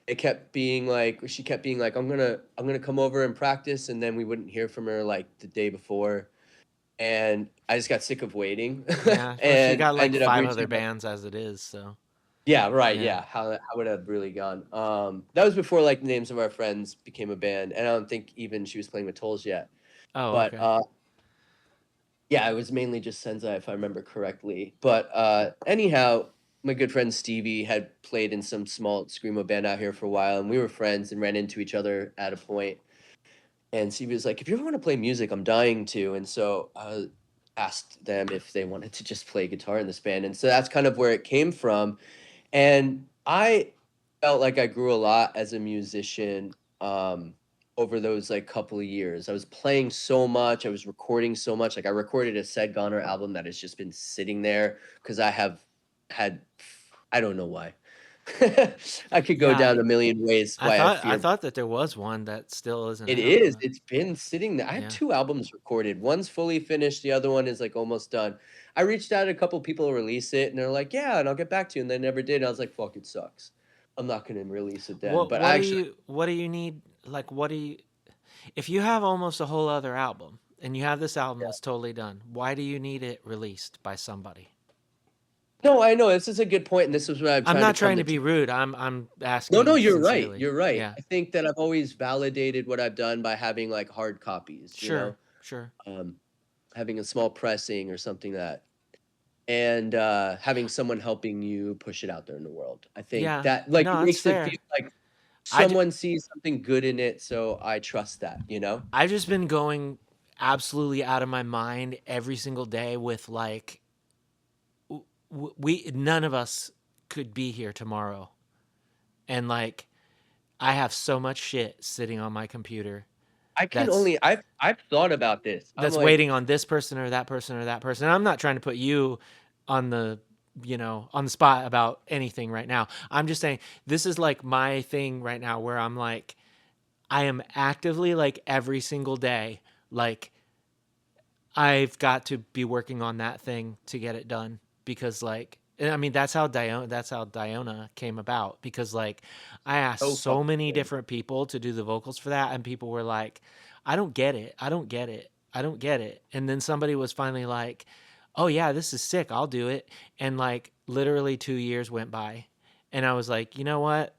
it kept being like she kept being like, I'm gonna come over and practice, and then we wouldn't hear from her like the day before. And I just got sick of waiting,
Yeah. Well, she
and
got
I
like
ended up
five other
reaching out.
bands as it is, so
Yeah, right.
yeah.
Yeah, how would have really gone? That was before like Names of Our Friends became a band, and I don't think even she was playing with Tolls yet.
Oh,
But
okay.
yeah, it was mainly just Senza, if I remember correctly. But anyhow, my good friend Stevie had played in some small screamo band out here for a while, and we were friends and ran into each other at a point. And Stevie was like, "If you ever want to play music, I'm dying to." And so I asked them if they wanted to just play guitar in this band, and so that's kind of where it came from. And I felt like I grew a lot as a musician over those like couple of years. I was playing so much, I was recording so much. Like I recorded a Said Goner album that has just been sitting there because I have had I don't know why. I could go
Yeah,
down a million ways
I
why I
thought I
fear.
thought that there was one that still isn't
It
out,
is.
but
It's been sitting there. I have
yeah.
2 albums recorded. One's fully finished, the other one is, like, almost done. I reached out to a couple people to release it, and they're like, "Yeah, and I'll get back to you," and they never did. I was like, "Fuck, it sucks. I'm not gonna release it then." But I actually
What do you need, like what do you if you have almost a whole other album and you have this album
yeah.
that's totally done, why do you need it released by somebody?
No, I know, this is a good point, and this is what I'm
I'm
trying to
not
come
trying
to
to
t
be rude. I'm
No, no,
asking
you're right,
sincerely.
you're right.
Yeah.
I think that I've always validated what I've done by having, like, hard copies, you
Sure.
know?
Sure.
Um, having a small pressing or something that and having someone helping you push it out there in the world. I think
Yeah.
that like it
No, that's
makes it feel
fair.
like
I j-
someone sees something good in it, so I trust that, you know?
I've just been going absolutely out of my mind every single day with like we none of us could be here tomorrow. And like I have so much shit sitting on my computer
I can
that's
only I've thought about this. I'm
that's
like,
waiting on this person or that person or that person. I'm not trying to put you on the on the spot about anything right now. I'm just saying this is like my thing right now where I'm like I am actively like every single day like I've got to be working on that thing to get it done because like and I mean that's how Diona came about because like I asked
so
so
fucking
many
good.
different people to do the vocals for that and people were like I don't get it. I don't get it. I don't get it. And then somebody was finally like, "Oh yeah, this is sick. I'll do it." And like literally 2 years went by and I was like, "You know what?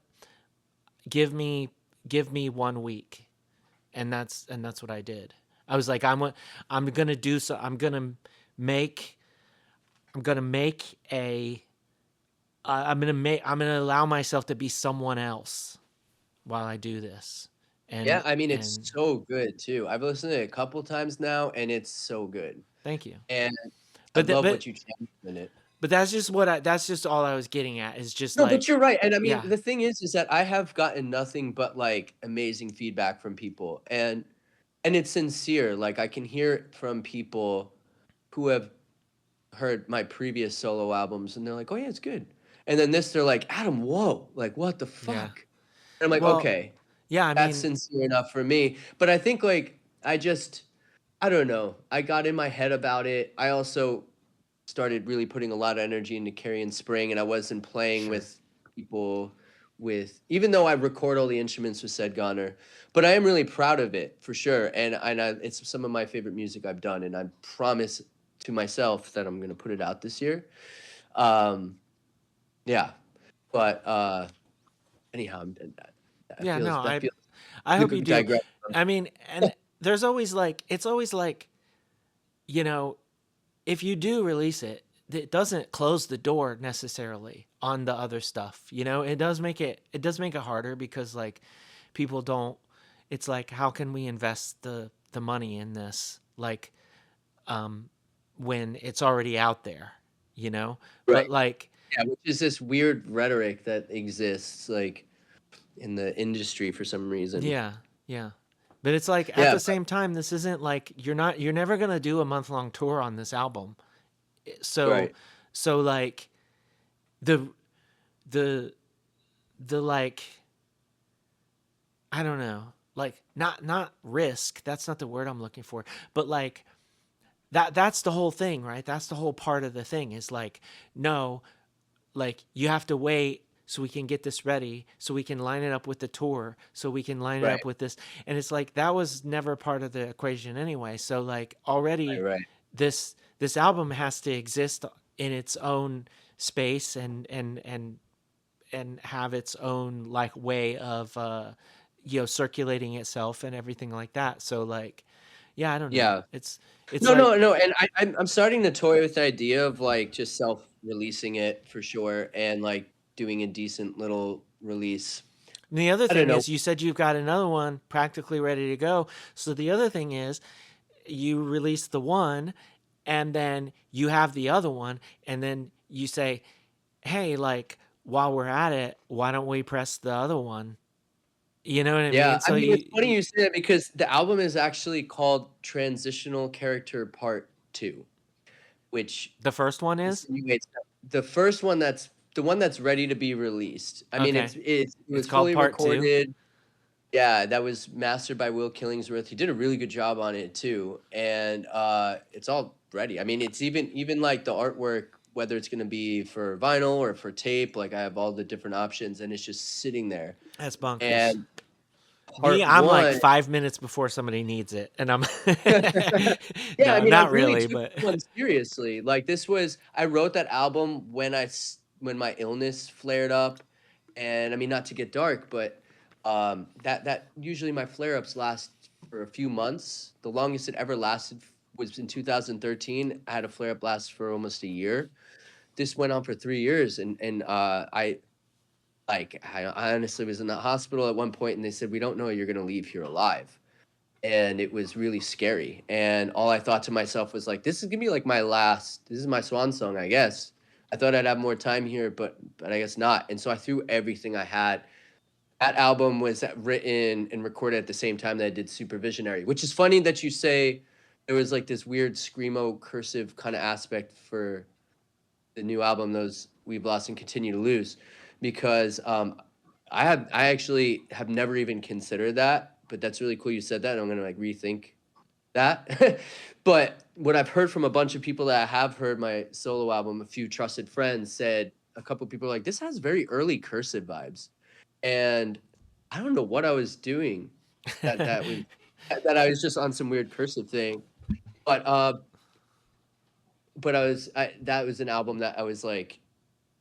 Give me give me 1 week." And that's what I did. I was like, I'm gonna do so. Make I'm gonna make a I'm gonna allow myself to be someone else while I do this.
Yeah,
And
I mean, it's
and
so good too. I've listened to it a couple times now, and it's so good.
thank you.
And I
But that
love what you changed in it.
but that's just what I that's just all I was getting at is just
No, but
like
you're right, and I mean,
yeah
the thing is that I have gotten nothing but, like, amazing feedback from people, and it's sincere, like, I can hear it from people who have heard my previous solo albums, and they're like, "Oh, yeah, it's good." And then this, they're like, "Adam, whoa, like, what the
yeah
fuck?" And I'm like,
well
"Okay,
yeah I
that's
mean
sincere enough for me." But I think, like, I don't know, I got in my head about it. I also started really putting a lot of energy into Carrion Spring, and I wasn't playing
sure
with people with even though I record all the instruments with said Goner, but I am really proud of it for sure. It's some of my favorite music I've done, and I promise to myself that I'm gonna put it out this year. Um, yeah, but anyhow, that
yeah no
feels
I
like
hope
a
you do.
digression.
I mean and there's always like it's always like you know if you do release it it doesn't close the door necessarily on the other stuff. You know, it does make it harder because like people don't. It's like how can we invest the money in this like when it's already out there, you know? But
Right.
like
Yeah, which is this weird rhetoric that exists like in the industry for some reason.
yeah, yeah. But it's like at
Yeah,
the same time this isn't like you're never going to do a month-long tour on this album. So
right.
so like the the the like I don't know. Like not risk, that's not the word I'm looking for. But like that's the whole thing, right? That's the whole part of the thing is like no, like you have to wait so we can get this ready so we can line it up with the tour so we can line it
Right.
up with this, and it's like that was never part of the equation anyway, so like
Right.
already
Right.
this album has to exist in its own space and have its own like way of circulating itself and everything like that, so like yeah, I don't know,
Yeah.
it's
No, no,
like
no, and I'm starting to toy with the idea of, like, just self-releasing it for sure and, like, doing a decent little release.
and the other
I don't
thing
know.
is, you said you've got another one practically ready to go. So the other thing is, you release the one, and then you have the other one, and then you say, "Hey, like while we're at it, why don't we press the other one?" You know what I
Yeah,
mean?
I
So
mean, it's
you,
funny
you
you say that because the album is actually called Transitional Character Part 2, which
the first one is
insinuates that the first one that's the one that's ready to be released. I mean,
okay.
it
It's
was
called
fully
part two.
recorded. Yeah, that was mastered by Will Killingsworth. He did a really good job on it too, and it's all ready. I mean, it's even like the artwork, whether it's going to be for vinyl or for tape. Like I have all the different options, and it's just sitting there.
That's bonkers.
And
Me,
part
I'm like
one,
5 minutes before somebody needs it, and I'm
yeah, I
no,
mean, I
not
really
really,
took
but
this one seriously. Like this was, I wrote that album when when my illness flared up, and I mean, not to get dark, but that usually my flare ups last for a few months. The longest it ever lasted was in 2013. I had a flare up last for almost a year. This went on for 3 years, and I honestly was in the hospital at one point, and they said we don't know you're gonna leave here alive, and it was really scary. And all I thought to myself was like, "This is gonna be like my last. This is my swan song, I guess." I thought I'd have more time here, but I guess not. And so I threw everything I had. That album was written and recorded at the same time that I did Supervisionary, which is funny that you say there was like this weird screamo cursive kind of aspect for the new album, those We've Lost and Continue to Lose, because I actually have never even considered that, but that's really cool you said that. And I'm gonna like rethink that. But what I've heard from a bunch of people that have heard my solo album, a few trusted friends said a couple people are like, this has very early cursive vibes. And I don't know what I was doing that was that I was just on some weird cursive thing. But that was an album that I was like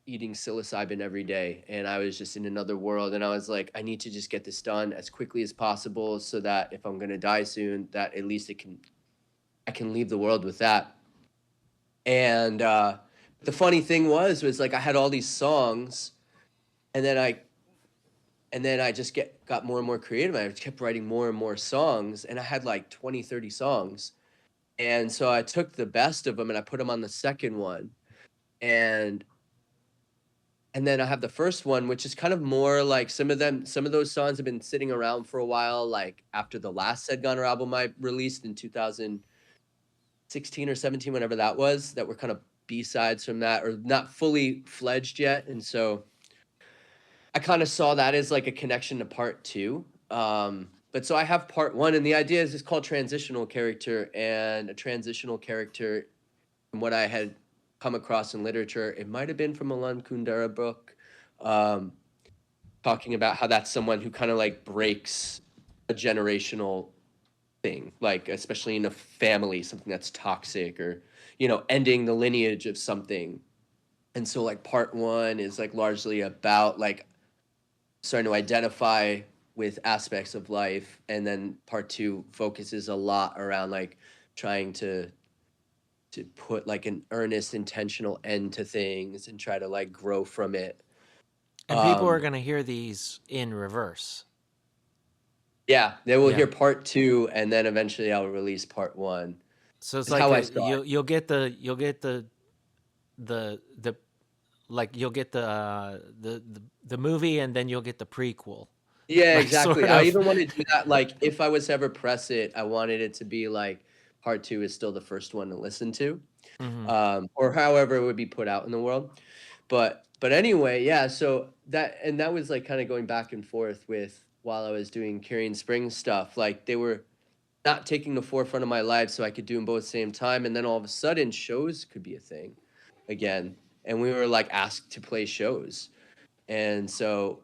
eating psilocybin every day, and I was just in another world, and I was like, I need to just get this done as quickly as possible so that if I'm gonna die soon, that at least I can leave the world with that. And the funny thing was like I had all these songs, and then I just got more and more creative. I kept writing more and more songs, and I had like 20, 30 songs. And so I took the best of them and I put them on the second one. And then I have the first one, which is kind of more like some of those songs have been sitting around for a while, like after the last Said Gunner album I released in 2016 or 17, whenever that was, that were kind of B-sides from that or not fully fledged yet. And so I kind of saw that as like a connection to part two. But so I have part one, and the idea is it's called transitional character, and a transitional character, from what I had come across in literature, it might have been from a Lon Kundera book, um, talking about how that's someone who kind of like breaks a generational thing, like especially in a family, something that's toxic or, ending the lineage of something. And so like part one is like largely about like starting to identify with aspects of life, and then part two focuses a lot around like trying to to put like an earnest, intentional end to things and try to like grow from it.
And people are
Um,
going to hear these in reverse.
yeah, they will
Yeah.
hear part two, and then eventually I'll release part one.
So it's
Is
like
how I saw it.
you'll get the like you'll get the movie and then you'll get the prequel.
Yeah,
Like
exactly.
sort
I
of.
even want to do that. Like, if I was to ever press it, I wanted it to be like part two is still the first one to listen to,
Hmm.
or however it would be put out in the world. But anyway, yeah. So that was like kind of going back and forth with while I was doing Carrion Springs stuff. Like they were not taking the forefront of my life, so I could do them both at the same time. And then all of a sudden, shows could be a thing again, and we were like asked to play shows, and so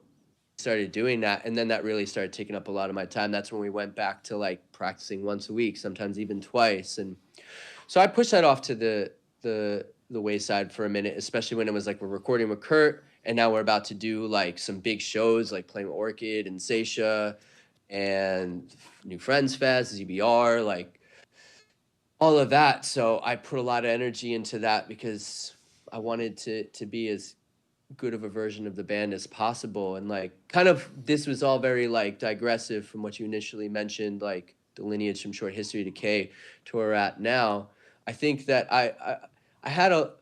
started doing that, and then that really started taking up a lot of my time. That's when we went back to like practicing once a week, sometimes even twice. And so I pushed that off to the wayside for a minute, especially when it was like we're recording with Kurt, and now we're about to do like some big shows, like playing with Orchid and Seisha and New Friends Fest, ZBR, like all of that. So I put a lot of energy into that because I wanted to be as good of a version of the band as possible. And like kind of this was all very like digressive from what you initially mentioned, like the lineage from Short History Decay to where we're at now. I think that I had a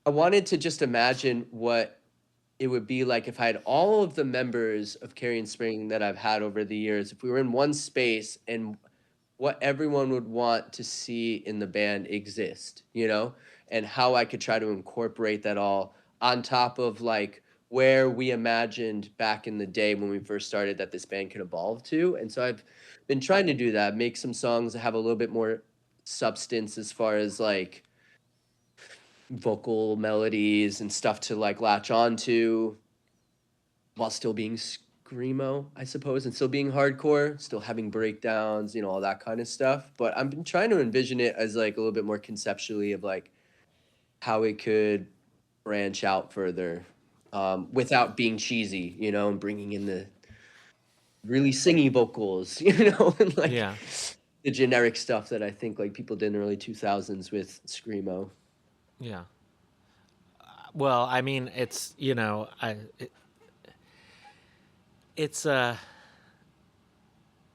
I wanted to just imagine what it would be like if I had all of the members of Carrion Spring that I've had over the years, if we were in one space, and what everyone would want to see in the band exist, and how I could try to incorporate that all on top of like where we imagined back in the day when we first started that this band could evolve to. And so I've been trying to do that, make some songs that have a little bit more substance as far as like vocal melodies and stuff to like latch on to while still being screamo, I suppose, and still being hardcore, still having breakdowns, all that kind of stuff. But I've been trying to envision it as like a little bit more conceptually of like how it could branch out further, without being cheesy, and bringing in the really singy vocals, and like
Yeah.
the generic stuff that I think like people did in the early 2000s with screamo.
Yeah. Well, I mean, it's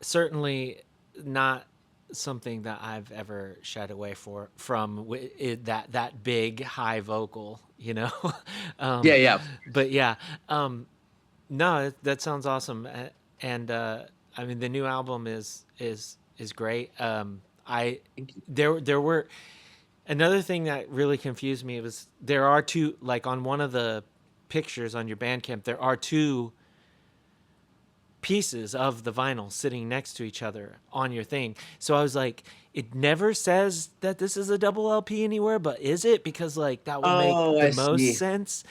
certainly not something that I've ever shied away from that big high vocal,
Yeah,
um,
yeah.
but yeah, no, that sounds awesome. And I mean, the new album is great. I
Thank you.
there were another thing that really confused me was there are two, like on one of the pictures on your Bandcamp, there are two pieces of the vinyl sitting next to each other on your thing. So I was like, it never says that this is a double LP anywhere, but is it? Because like that would make
Oh,
the
I
most
see.
sense,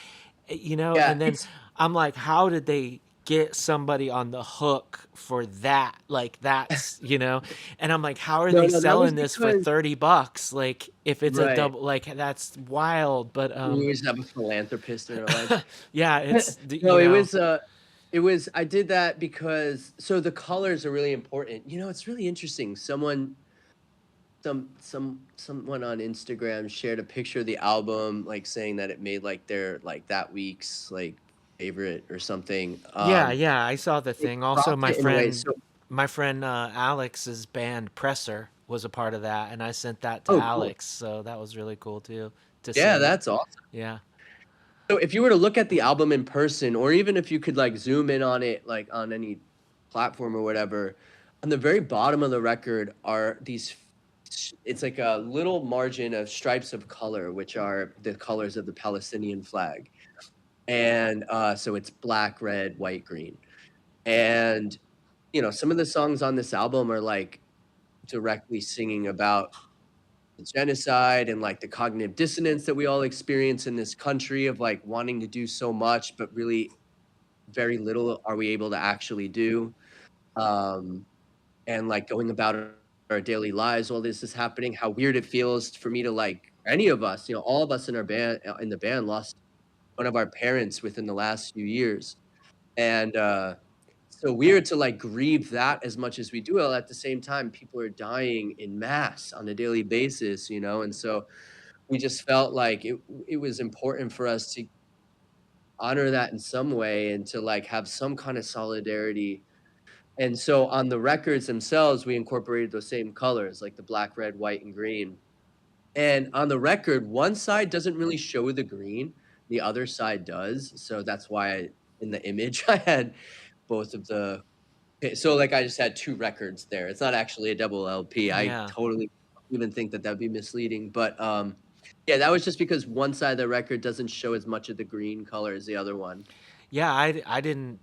Yeah,
And then
it's
I'm like, how did they get somebody on the hook for that? Like that's. And I'm like, how are
no,
they
no, that was
selling this for
because
$30? Like if it's a
right.
double, like that's wild. But
We always have a philanthropist in our lives.
yeah, it's
No, it was I did that because so the colors are really important. It's really interesting. Someone on Instagram shared a picture of the album, like saying that it made like their like that week's like favorite or something.
Yeah, yeah, I saw the
It
thing. Also,
cropped
my
it in a way.
friend,
So
my friend Alex's band Presser was a part of that, and I sent that to
oh, cool.
Alex, so that was really cool too to
Yeah,
see.
that's awesome.
Yeah,
So if you were to look at the album in person, or even if you could like zoom in on it, like on any platform or whatever, on the very bottom of the record are these. It's like a little margin of stripes of color, which are the colors of the Palestinian flag, and so it's black, red, white, green, and some of the songs on this album are like directly singing about the genocide and like the cognitive dissonance that we all experience in this country of like wanting to do so much but really very little are we able to actually do, um and like going about our daily lives while this is happening, how weird it feels for me to like any of us, all of us in our band in the band lost one of our parents within the last few years. And so weird to like grieve that as much as we do. While at the same time, people are dying in mass on a daily basis, you know, and so we just felt like it was important for us to honor that in some way and to like have some kind of solidarity. And so on the records themselves, we incorporated those same colors, like the black, red, white, and green. And on the record, one side doesn't really show the green, the other side does. So that's why in the image I had both of the. So like I just had two records there. It's not actually a double LP. I
Yeah.
totally even think that that'd be misleading. But yeah, that was just because one side of the record doesn't show as much of the green color as the other one.
Yeah, I didn't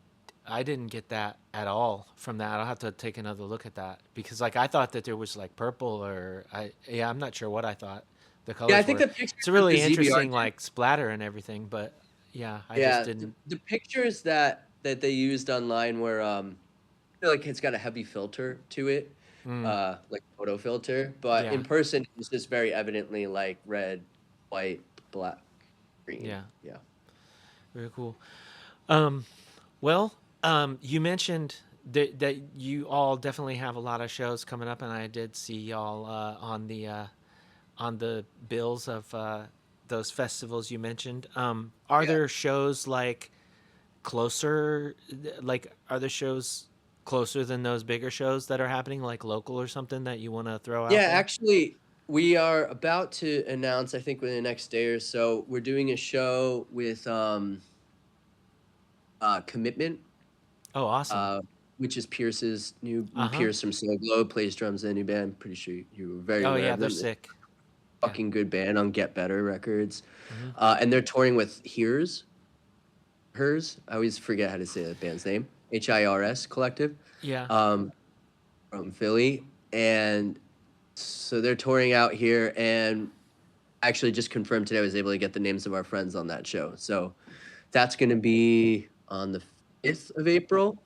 get that at all from that. I'll have to take another look at that because like I thought that there was like purple or I'm not sure what I thought the
Yeah, I
colors
think
were.
the pictures
It's a
that the
really
ZBR
interesting like splatter and everything, but yeah, I just
Yeah,
didn't.
the pictures that they used online were I feel like it's got a heavy filter to it,
Mm,
like photo filter, but
yeah,
in person it was just very evidently like red, white, black, green.
yeah,
Yeah.
very cool. Um, well, you mentioned that you all definitely have a lot of shows coming up, and I did see y'all on the bills of those festivals you mentioned. Are
Yeah.
there shows like closer? Like, are there shows closer than those bigger shows that are happening, like local or something that you want to throw
Yeah,
out there?
actually we are about to announce, I think within the next day or so, we're doing a show with Commitment,
Oh, awesome.
uh which is Pierce's new
Uh huh.
Pierce from Snow Globe, plays drums in the new band. Pretty sure you were very
Oh
aware
yeah,
of
they're
them.
sick. Yeah.
Fucking good band on Get Better Records.
Hmm.
And they're touring with Hers. I always forget how to say that band's name. HIRS Collective,
Yeah.
um, from Philly. And so they're touring out here. And actually, just confirmed today, I was able to get the names of our friends on that show. So that's going to be on the 5th of April.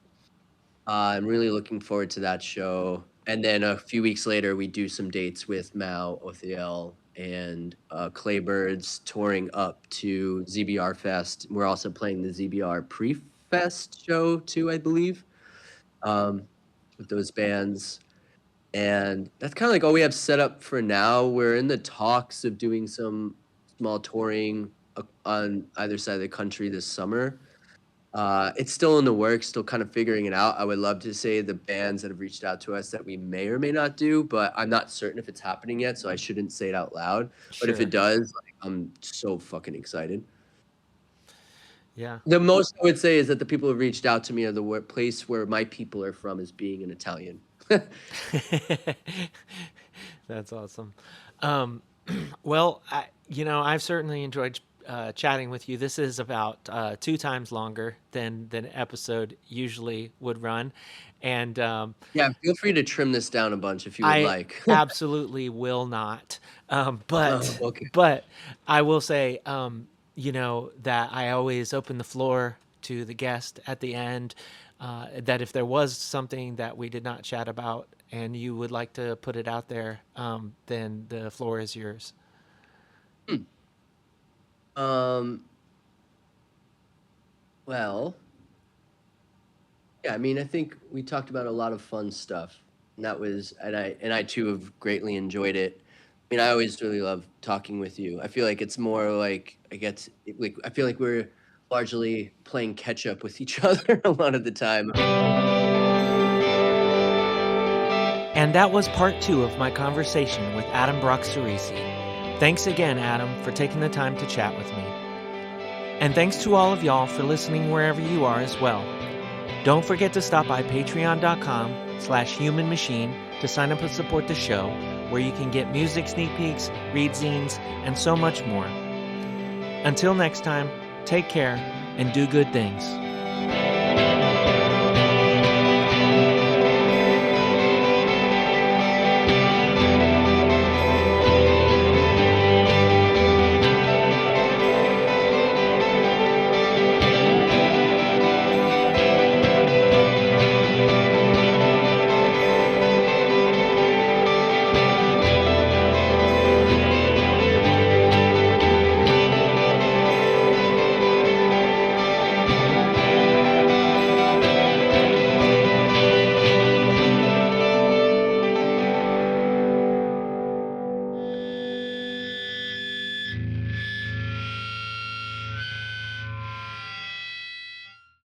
I'm really looking forward to that show. And then a few weeks later, we do some dates with Mao, Othiel, and Claybirds touring up to ZBR Fest. We're also playing the ZBR Pre-Fest show too, I believe, with those bands. And that's kind of like all we have set up for now. We're in the talks of doing some small touring on either side of the country this summer. It's still in the works, still kind of figuring it out. I would love to say the bands that have reached out to us that we may or may not do, but I'm not certain if it's happening yet, so I shouldn't say it out loud. But if it
Sure.
does, like, I'm so fucking excited.
Yeah.
The most I would say is that the people who reached out to me are the place where my people are from is being an Italian.
That's awesome. Um, well, I've certainly enjoyed chatting with you. This is about 2 times longer than an episode usually would run, and
Yeah, feel free to trim this down a bunch if you would
I
like.
absolutely will not.
Oh,
But
okay.
but I will say, that I always open the floor to the guest at the end. That if there was something that we did not chat about and you would like to put it out there, then the floor is yours.
Hmm. Um, well, yeah, I mean, I think we talked about a lot of fun stuff, and I too have greatly enjoyed it. I mean, I always really love talking with you. I feel like it's more like I feel like we're largely playing catch up with each other a lot of the time.
And that was part 2 of my conversation with Adam Brock Ciresi. Thanks again, Adam, for taking the time to chat with me. And thanks to all of y'all for listening wherever you are as well. Don't forget to stop by patreon.com/humanmachine to sign up and support the show, where you can get music sneak peeks, read zines, and so much more. Until next time, take care and do good things.